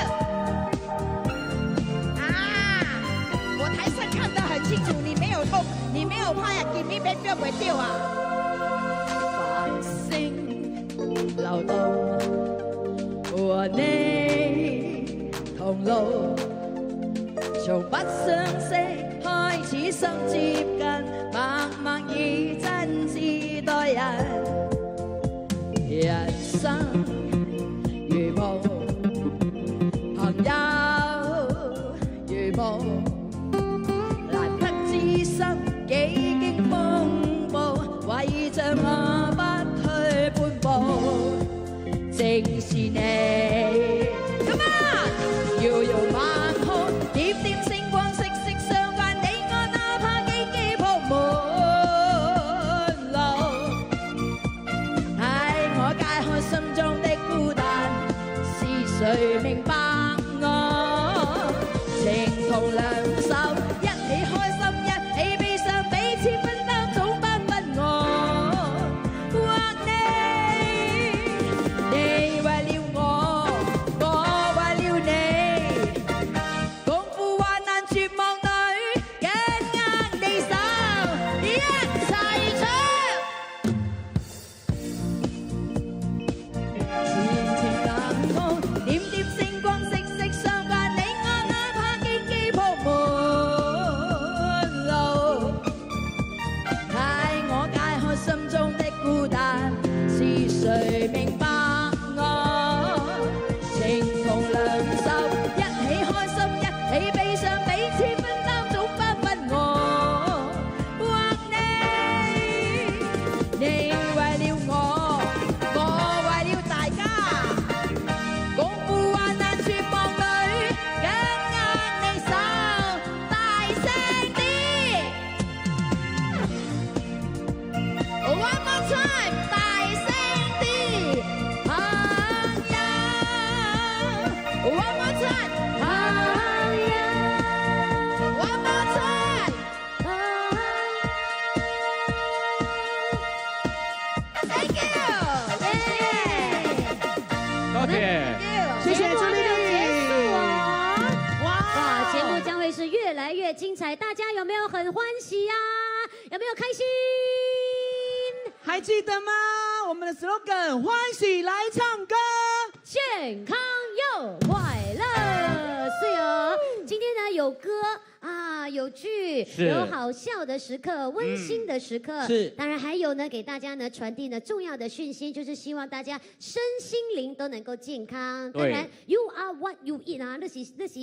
我台上看得很清楚，你沒有偷，你沒有拍啊，見你沒標沒掉啊。繁星流動，和你同路，從不相識開始心接近，默默以真摯待人。人生如夢，朋友如夢，難得知心幾經風暴，為着我不退半步，正是你。Come on，遙遙晚空，點點星光息息相伴，你我哪怕荊棘鋪滿路，替我解谢谢朱丽丽。哇，节目将会是越来越精彩，大家有没有很欢喜呀？有没有开心？还记得吗？我们的 slogan 欢喜来唱歌，健康又快乐。是哦，今天呢有歌啊，有剧，有好笑的时刻，温馨的时刻。是，当然还有呢，给大家呢传递呢重要的讯息，就是希望大家身心灵都能够健康。当然 ，You are what you eat 啊，那是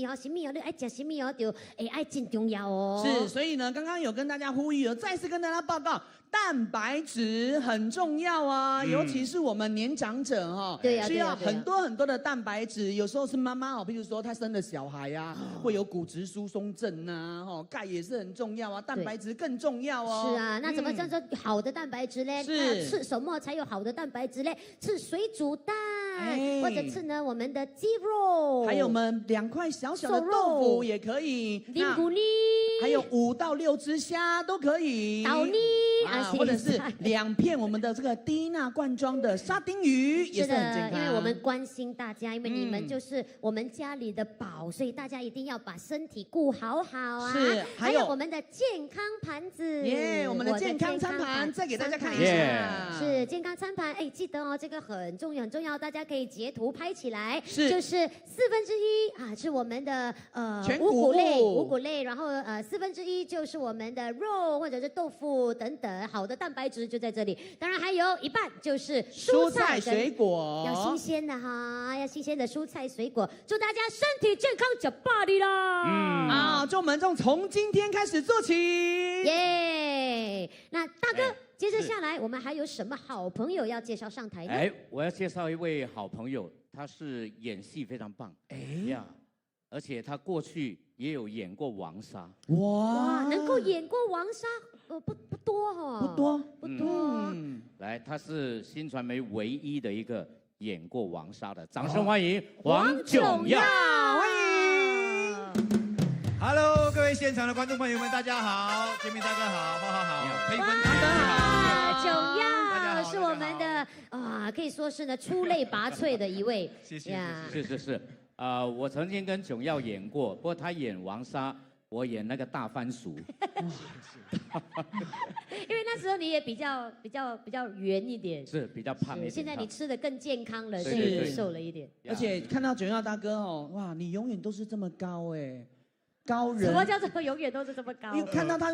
哦，什么哦，你爱吃什么哦，就爱真重要哦。是，所以呢，刚刚有跟大家呼吁了，再次跟大家报告。蛋白质很重要啊，尤其是我们年长者哈，需要很多很多的蛋白质。有时候是妈妈哦，比如说她生了小孩呀，会有骨质疏松症呐，哈，钙也是很重要啊，蛋白质更重要哦。是啊，那怎么叫做好的蛋白质呢？那吃什么才有好的蛋白质呢？吃水煮蛋，或者吃呢我们的鸡肉，还有我们2块小小的豆腐也可以，丁骨泥，还有5到6只虾都可以，捣泥啊。或者是2片我们的这个低钠罐装的沙丁鱼也是很健康。因为我们关心大家，因为你们就是我们家里的宝，所以大家一定要把身体顾好啊。是，还有我们的健康盘子，我们的健康餐盘再给大家看一下。是健康餐盘，记得哦，这个很重要很重要，大家可以截图拍起来。是，就是1/4啊，是我们的五谷类，然后1/4就是我们的肉或者是豆腐等等。好的蛋白质就在这里，当然还有1半就是蔬菜水果，要新鲜的哈，要新鲜的蔬菜水果。祝大家身体健康，吃饱的啦！祝我们从今天开始做起，耶！那大哥，接着下来我们还有什么好朋友要介绍上台呢？我要介绍一位好朋友，他是演戏非常棒，而且他过去也有演过王莎。哇，能够演过王莎，不多哦，不多。来，他是新传媒唯一的一个演过王莎的，掌声欢迎黄炯耀，欢迎。Hello， 各位现场的观众朋友们，大家好，建明大哥好，花花好，佩芬大哥好，炯耀是我们的可以说是呢出类拔萃的一位。谢谢。是。我曾经跟炯耀演过，不过他演王莎，我演那个大番薯。因为那时候你也比较圆一点，是比较胖一点。现在你吃的更健康了，所以你瘦了一点。而且看到炯耀大哥哦，哇，你永远都是这么高哎，高人。什么叫做永远都是这么高？因为看到他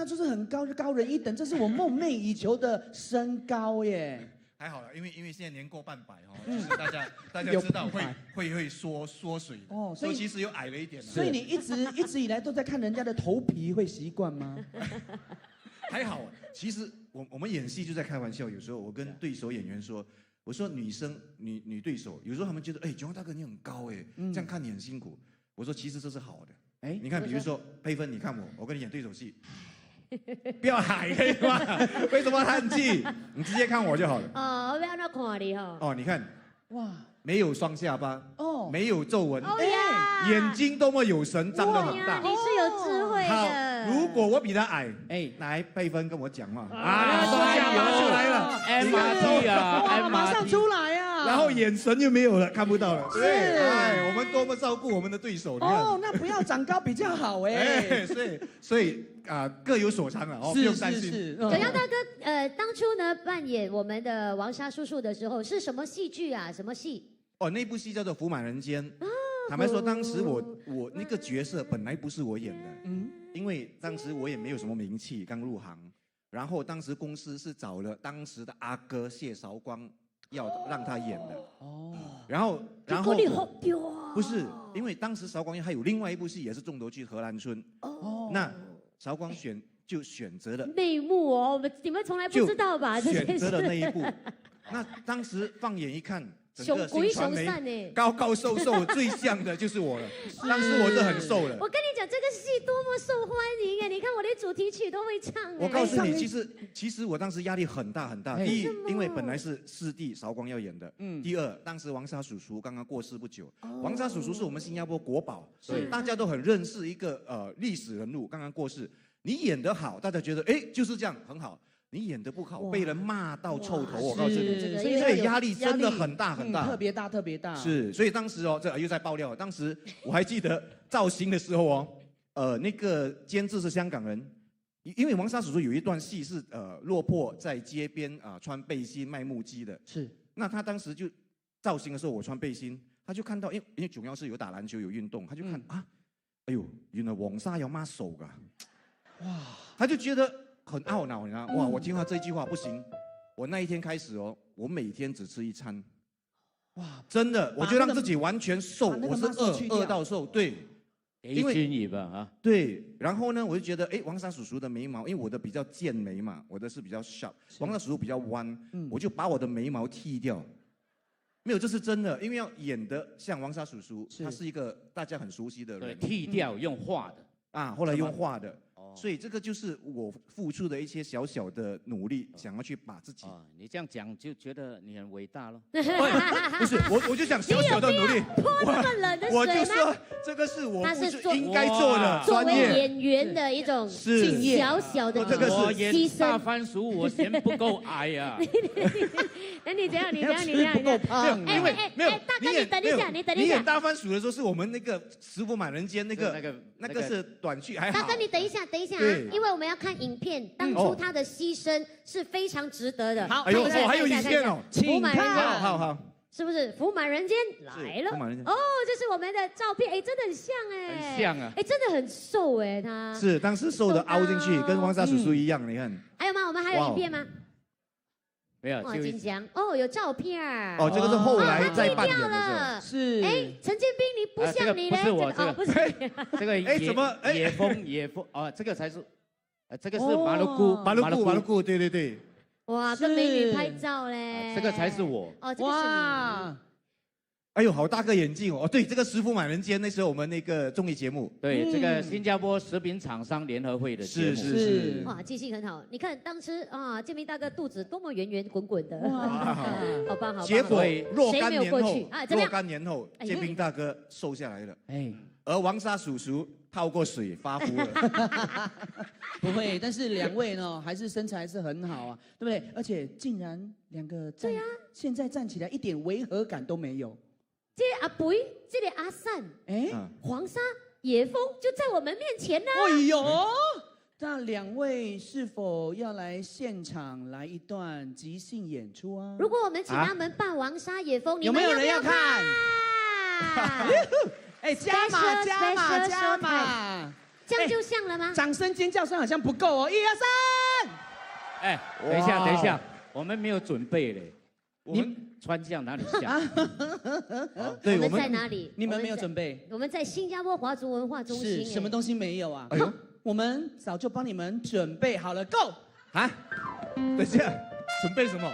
就是很高，就高人一等，这是我梦寐以求的身高耶。还好了，因为现在年过半百哦，就是大家知道会缩水哦，所以其实又矮了一点。所以你一直以来都在看人家的头皮，会习惯吗？还好，其实我们演戏就在开玩笑，有时候我跟对手演员说，我说女对手，有时候他们觉得炯耀大哥你很高哎，这样看你很辛苦。我说其实这是好的，你看比如说佩芬，你看我跟你演对手戏。不要喊可以吗？为什么叹气？你直接看我就好了。我不要那看你哈。你看，哇，没有双下巴，没有皱纹，眼睛多么有神，张得很大。你是有智慧的。好，如果我比他矮，来佩芬跟我讲嘛。双下巴出来了 ，MRT 啊，马上出来啊。然后眼神就没有了，看不到了。对，我们多么照顾我们的对手。那不要长高比较好哎。所以各有所长了哦，不用担心。炯耀大哥，当初呢扮演我们的王莎叔叔的时候是什么戏剧啊？什么戏？那部戏叫做《福满人间》。坦白说，当时我那个角色本来不是我演的，因为当时我也没有什么名气，刚入行。然后当时公司是找了当时的阿哥谢韶光，要让他演的。然后不是，因为当时韶光还有另外一部戏也是重头剧《荷兰村》。那韶光就选择了内幕哦，你们从来不知道吧？选择了那一部。那当时放眼一看，整个新传媒高高瘦瘦，最像的就是我了。当时我是很瘦了。我跟你讲，这个戏多么受欢迎哎！你看我连主题曲都会唱。我告诉你，其实我当时压力很大很大。第一，因为本来是师弟韶光要演的。第二，当时王莎叔叔刚刚过世不久。王莎叔叔是我们新加坡国宝，大家都很认识一个历史人物，刚刚过世。你演得好，大家觉得就是这样很好。你演得不好，被人骂到臭头，我告诉你，所以这个压力真的很大很大，特别大，特别大。是，所以当时哦，这又在爆料，当时我还记得造型的时候哦，那个监制是香港人，因为王沙叔叔有一段戏是落魄在街边穿背心卖木屐的，是。那他当时就造型的时候，我穿背心，他就看到，因为主要是有打篮球有运动，他就看哎呦，原来王沙有抹手噶，哇，他就觉得很懊恼，你知道，哇，我听到这句话不行，我那一天开始哦，我每天只吃一餐，哇，真的，我就让自己完全瘦，我是饿到瘦，对，因为对，然后呢，我就觉得，王沙叔叔的眉毛，因为我的比较剑眉嘛，我的是比较 sharp， 王沙叔叔比较弯，我就把我的眉毛剃掉。没有，这是真的，因为要演得像王沙叔叔，他是一个大家很熟悉的人。对，剃掉用画的后来用画的，所以这个就是我付出的一些小小的努力，想要去把自己。你这样讲就觉得你很伟大了。不是，我就想小小的努力。泼那么冷的水吗？我就说这个是我应该做的作为专业演员的一种小小的我演牺牲。大番薯，我嫌不够矮呀。那你怎样？你不够胖。因为没有，大哥，你等一下，你等一下。你演大番薯的时候，是我们那个食府满人间那个是短剧，还好。大哥，你等一下啊，因为我们要看影片，当初他的牺牲是非常值得的。好，还有影片哦，福满人间，好，是不是福满人间来了？哦，这是我们的照片，真的很像很像啊，真的很瘦他。是当时瘦的凹进去，跟汪沙叔叔一样，你看。还有吗？我们还有影片吗？没有，金江有照片。这个是后来在扮演的时候。是。陈建斌，你不像你嘞。不是我，不是。这个怎么？野风这个才是，这个是马鲁姑，对。哇，跟美女拍照嘞。这个才是我。这个是你。哎呦，好大个眼镜哦！对，这个食府满人间，那时候我们那个综艺节目，对，这个新加坡食品厂商联合会的节目，是。哇，记性很好。你看当时建明大哥肚子多么圆圆滚滚的，好棒。结果若干年后，建明大哥瘦下来了，而王沙叔叔泡过水发福了。不会，但是两位呢，还是身材还是很好啊，对不对？而且竟然两个现在站起来一点违和感都没有。这阿肥，这个阿善，黄沙、野风就在我们面前呢。哎呦，那两位是否要来现场来一段即兴演出啊？如果我们请他们扮王沙、野风，你有没有人要看？加码！这样就像了吗？掌声尖叫声好像不够哦，1、2、3。等一下，我们没有准备嘞。我们穿这样哪里像？对，我们在哪里？你们没有准备？我们在新加坡华族文化中心。什么东西没有啊？我们早就帮你们准备好了 ，Go！ 等一下，准备什么？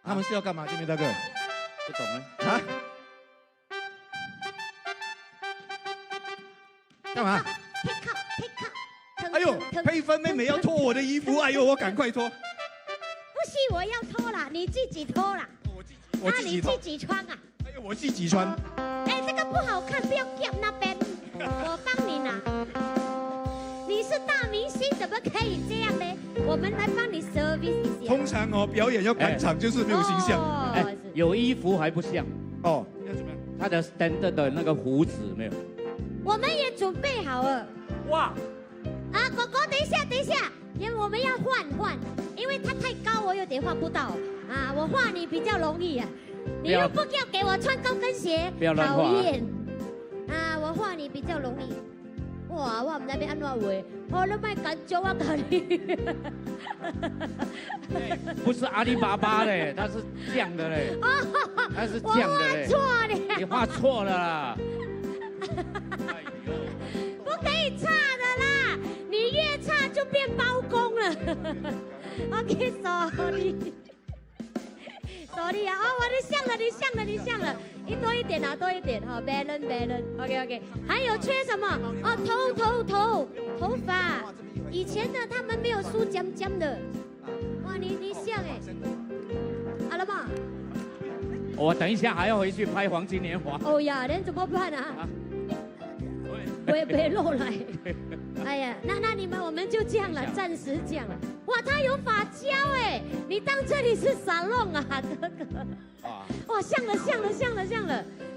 他们是要干嘛？建明大哥，不懂了。干嘛？哎呦，佩芬妹妹要脱我的衣服，哎呦，我赶快脱。不是我要脱啦，你自己脱啦。我自己脱。你自己穿啊。哎呦，我自己穿。这个不好看，不要夹那边，我帮你拿。你是大明星，怎么可以这样呢？我们来帮你 service 一下。通常表演要赶场就是没有形象。有衣服还不像。要怎么样？他的 standard 的那个胡子没有。我们也准备好了。哇！哥哥，等一下，因为我们要换，因为他太高，我有点画不到。我画你比较容易啊。你又不要给我穿高跟鞋，讨厌。我画你比较容易。哇，我们那边安怎画？你别敢叫我看你。不是阿里巴巴嘞，他是这样的嘞。他是这样的嘞。我画错了。你画错了啦。不可以差的啦，你越差就变包公了。OK，sorry，你像了，多一点，好 ，balance，OK， 还有缺什么？头发，以前的他们没有梳尖的，哇，你像好了吗？我等一下还要回去拍黄金年华。哦呀，你怎么办啊？别露来。哎呀，那你们我们就这样了，暂时这样了。哇，他有发胶哎，你当这里是沙龙啊，哥哥。哇，像了。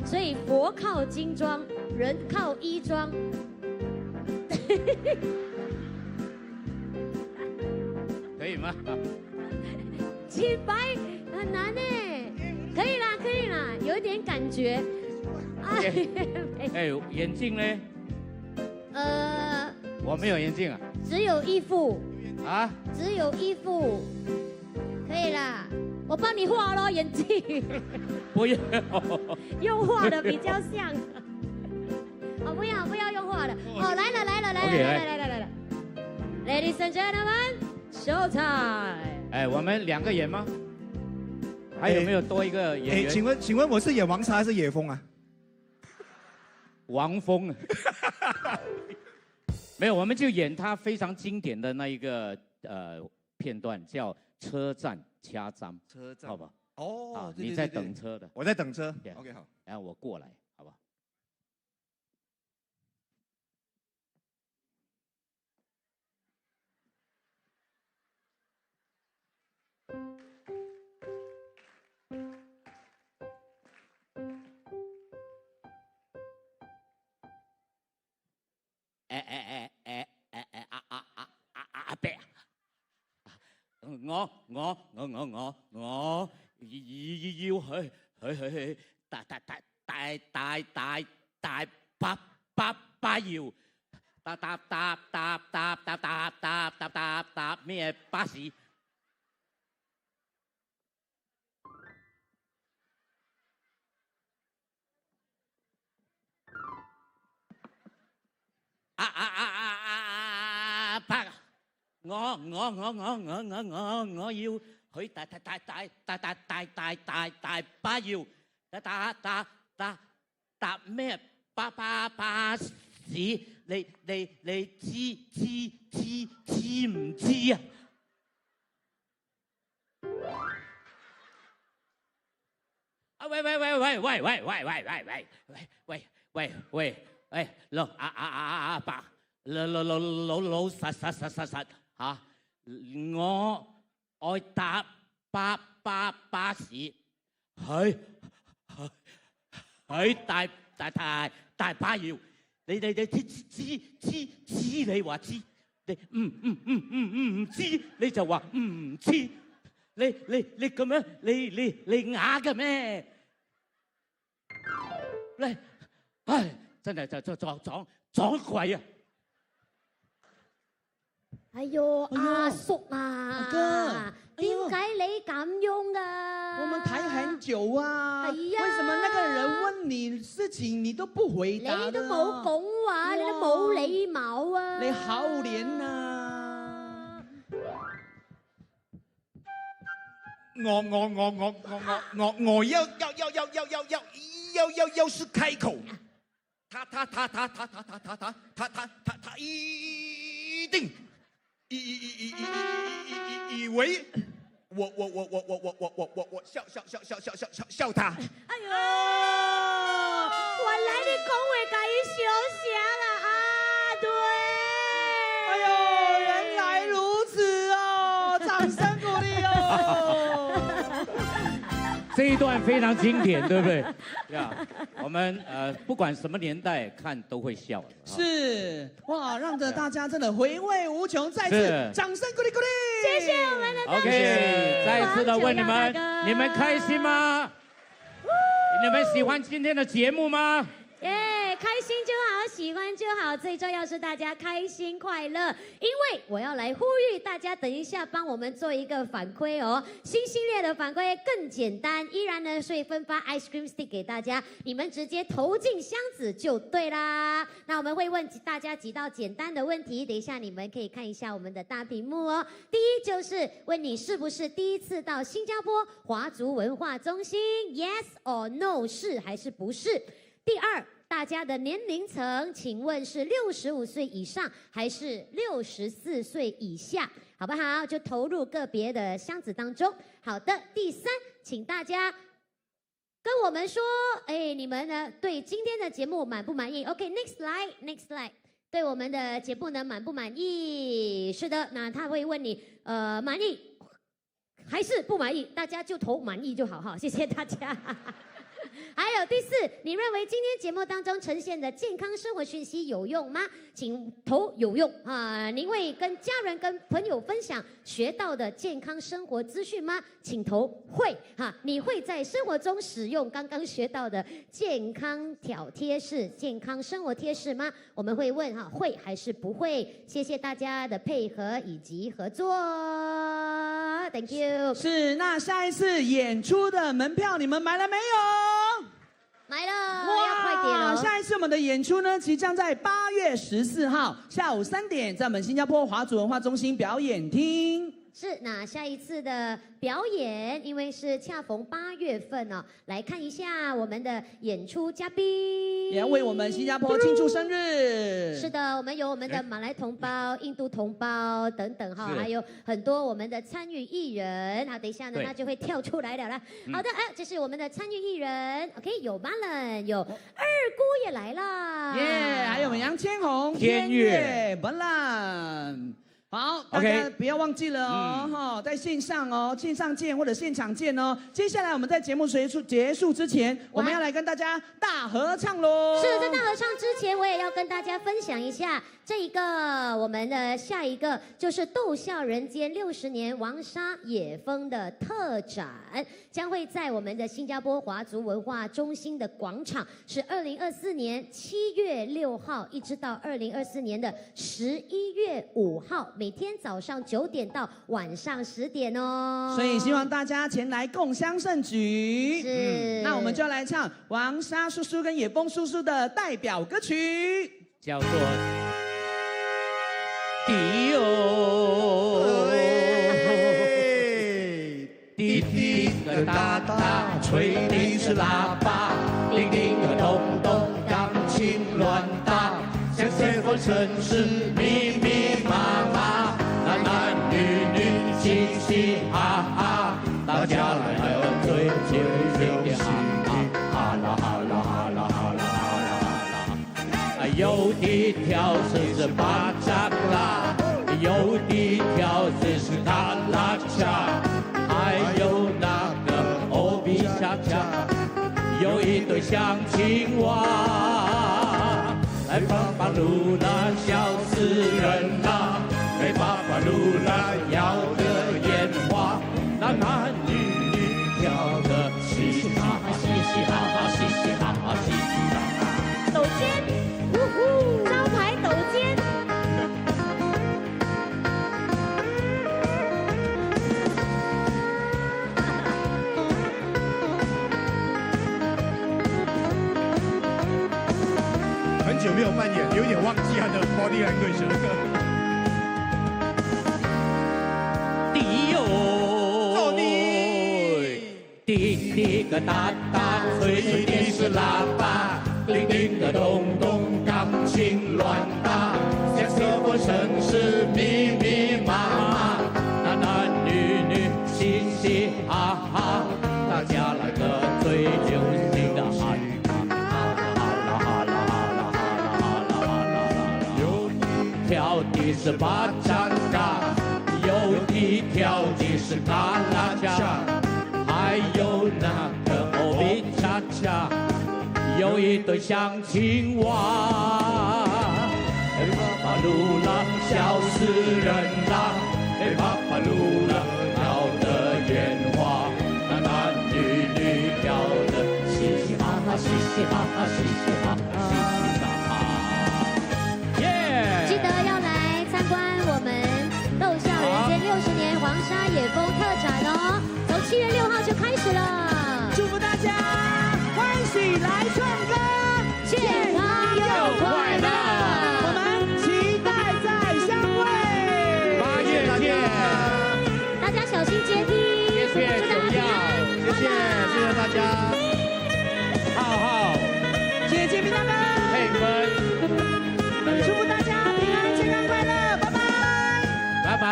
所以佛靠金装，人靠衣装。可以吗？起白很难呢，可以啦，有一点感觉。哎，眼镜呢？我没有眼镜啊。只有一副。啊？只有一副，可以啦，我帮你画咯眼镜。不要。用画的比较像。哦，不要用画的。哦，来了。Ladies and gentlemen, show time。哎，我们2个演吗？还有没有多一个演员？请问我是演王莎还是野蜂啊？王峰。没有，我们就演他非常经典的那一个片段，叫车站掐章。车站，好吧？哦，你在等车的，我在等车。OK， 好。然后我过来，好吧？阿伯，我要去大巴窑搭咩巴士？伯，我要去大巴窑搭咩巴士？你知唔知啊？啊喂，伯，老實嚇，我愛搭巴士去大巴窑。你知你話知，你唔知你就話唔知，你咁樣你啞嘅咩？你唉，真係就撞鬼啊！哎呦，阿叔啊，哥，點解你咁樣啊？我們談很久啊，為什麼那個人問你事情你都不回答？你都冇講話，你都冇禮貌啊！你好臉啊！我要是開口，他一定以為我笑他。哎呦，原來你講話甲伊相像啊！對。哎呦，原來如此哦！掌聲鼓勵哦！这一段非常经典，对不对？呀，我们不管什么年代看都会笑。是哇，让着大家真的回味无穷。再次掌声鼓励鼓励！谢谢我们的大师。OK， 再一次的问你们开心吗？你们喜欢今天的节目吗？耶，开心就好，喜欢就好，最重要是大家开心快乐。因为我要来呼吁大家，等一下帮我们做一个反馈哦。新系列的反馈更简单，依然呢是分发 ice cream stick 给大家，你们直接投进箱子就对啦。那我们会问大家几道简单的问题，等一下你们可以看一下我们的大屏幕哦。第一就是问你是不是第一次到新加坡华族文化中心 ，yes or no， 是还是不是？第二，大家的年龄层，请问是65岁以上还是64岁以下？好不好？就投入个别的箱子当中。好的，第三，请大家跟我们说，你们呢对今天的节目满不满意 ？OK，next slide，next slide。对我们的节目呢满不满意？是的，那他会问你，满意还是不满意？大家就投满意就好哈，谢谢大家。还有第4，你认为今天节目当中呈现的健康生活讯息有用吗？请投有用啊！您会跟家人、跟朋友分享学到的健康生活资讯吗？请投会哈！你会在生活中使用刚刚学到的健康贴士、健康生活贴士吗？我们会问哈，会还是不会？谢谢大家的配合以及合作 ，Thank you。是，那下一次演出的门票你们买了没有？买了，要快点了。下一次我们的演出呢，即将在8月14号下午3点，在我们新加坡华族文化中心表演厅。是，那下一次的表演，因为是恰逢8月份哦，来看一下我们的演出嘉宾，也要为我们新加坡庆祝生日。是的，我们有我们的马来同胞、印度同胞等等哈，还有很多我们的参与艺人。好，等一下呢，他就会跳出来了啦。好的，这是我们的参与艺人 ，OK， 有 Balan， 有二姑也来了，耶，还有我们杨千红、天月、Balan。好，大家不要忘记了哦，哈，在线上哦，线上见或者现场见哦。接下来我们在节目结束之前，我们要来跟大家大合唱喽。是，在大合唱之前，我也要跟大家分享一下这一个我们的下一个就是逗笑人间60年王沙野风的特展，将会在我们的新加坡华族文化中心的广场，是2024年7月6号一直到2024年的11月5号。每天早上9点到晚上10点哦，所以希望大家前来共襄盛举。是，那我们就来唱王沙叔叔跟野风叔叔的代表歌曲，叫做《迪哦》。滴滴个哒哒，吹的是喇叭，叮叮个咚咚，钢琴乱打，像旋风城市密密麻麻，男男女女嘻嘻哈哈，大家来喝醉酒的哈啦哈啦哈啦哈啦哈啦哈啦，有的跳是巴扎拉，有的跳是卡拉恰，还有那个欧比恰恰，有一对小青蛙。来巴巴鲁拉笑死人啦，来巴巴鲁拉摇的烟花，男男女女跳的嘻嘻哈哈，嘻嘻哈哈，嘻嘻哈哈，嘻嘻哈哈。抖肩，呜呼，招牌抖肩。很久没有扮演，有点忘记他的 body language 了。滴哟，滴滴个哒哒，吹的是喇叭，叮叮个咚咚，钢琴乱打，像旋风城市密密麻麻，男男女女嘻嘻哈哈，大家来个最流行的哈。跳的是巴掌嘎，有的跳的是卡拉恰，还有那个欧比恰恰，有一对小青蛙。巴巴鲁拉笑死人啦，巴巴鲁拉摇的烟花，男男女女跳的嘻嘻哈哈，嘻嘻哈哈，嘻嘻哈哈，嘻嘻哈哈。记得要来参观我们逗笑人间60年王沙野风特展哦，从7月6号就开始了。祝福大家欢喜来唱歌，健康又快乐。我们期待再相会，8月见。大家小心阶梯，谢谢九耀，谢谢大家。浩浩，姐姐平安乐，佩芬。祝福大家平安健康快乐，拜拜，拜拜。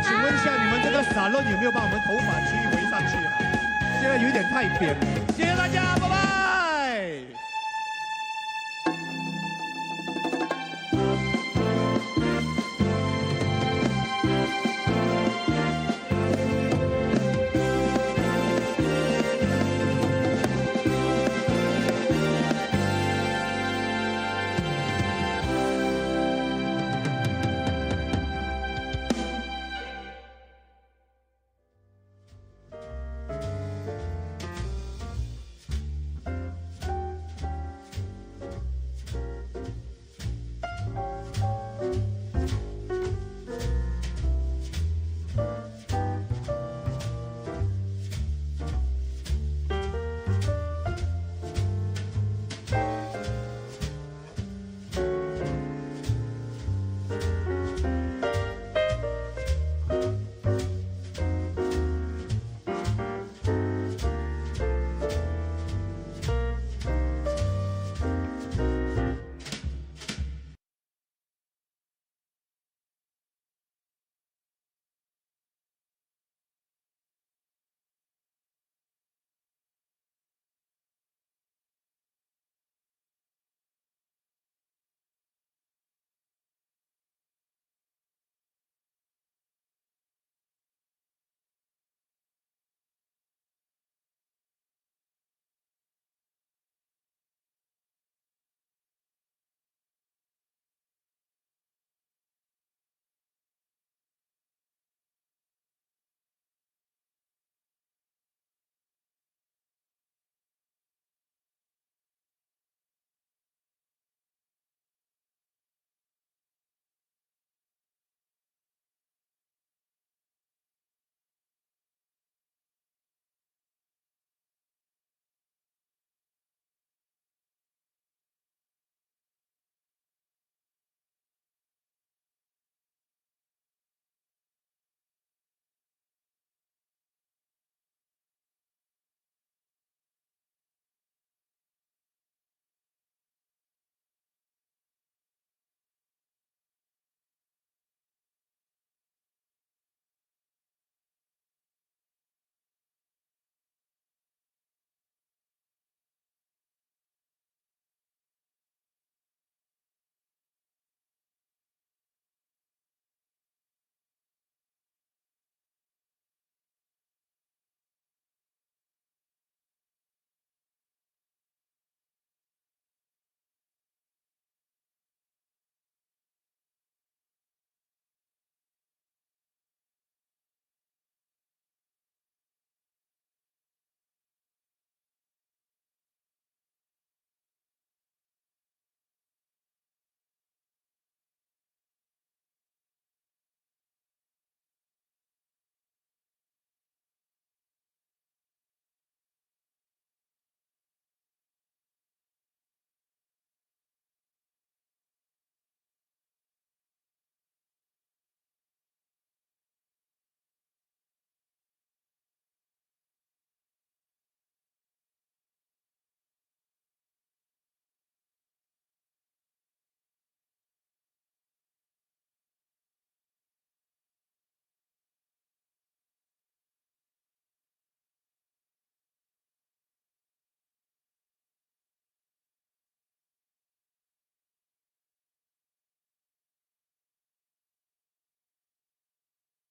请问一下，你们这个沙龙有没有把我们头发区域围上去啊？现在有点太扁。谢谢大家，拜拜。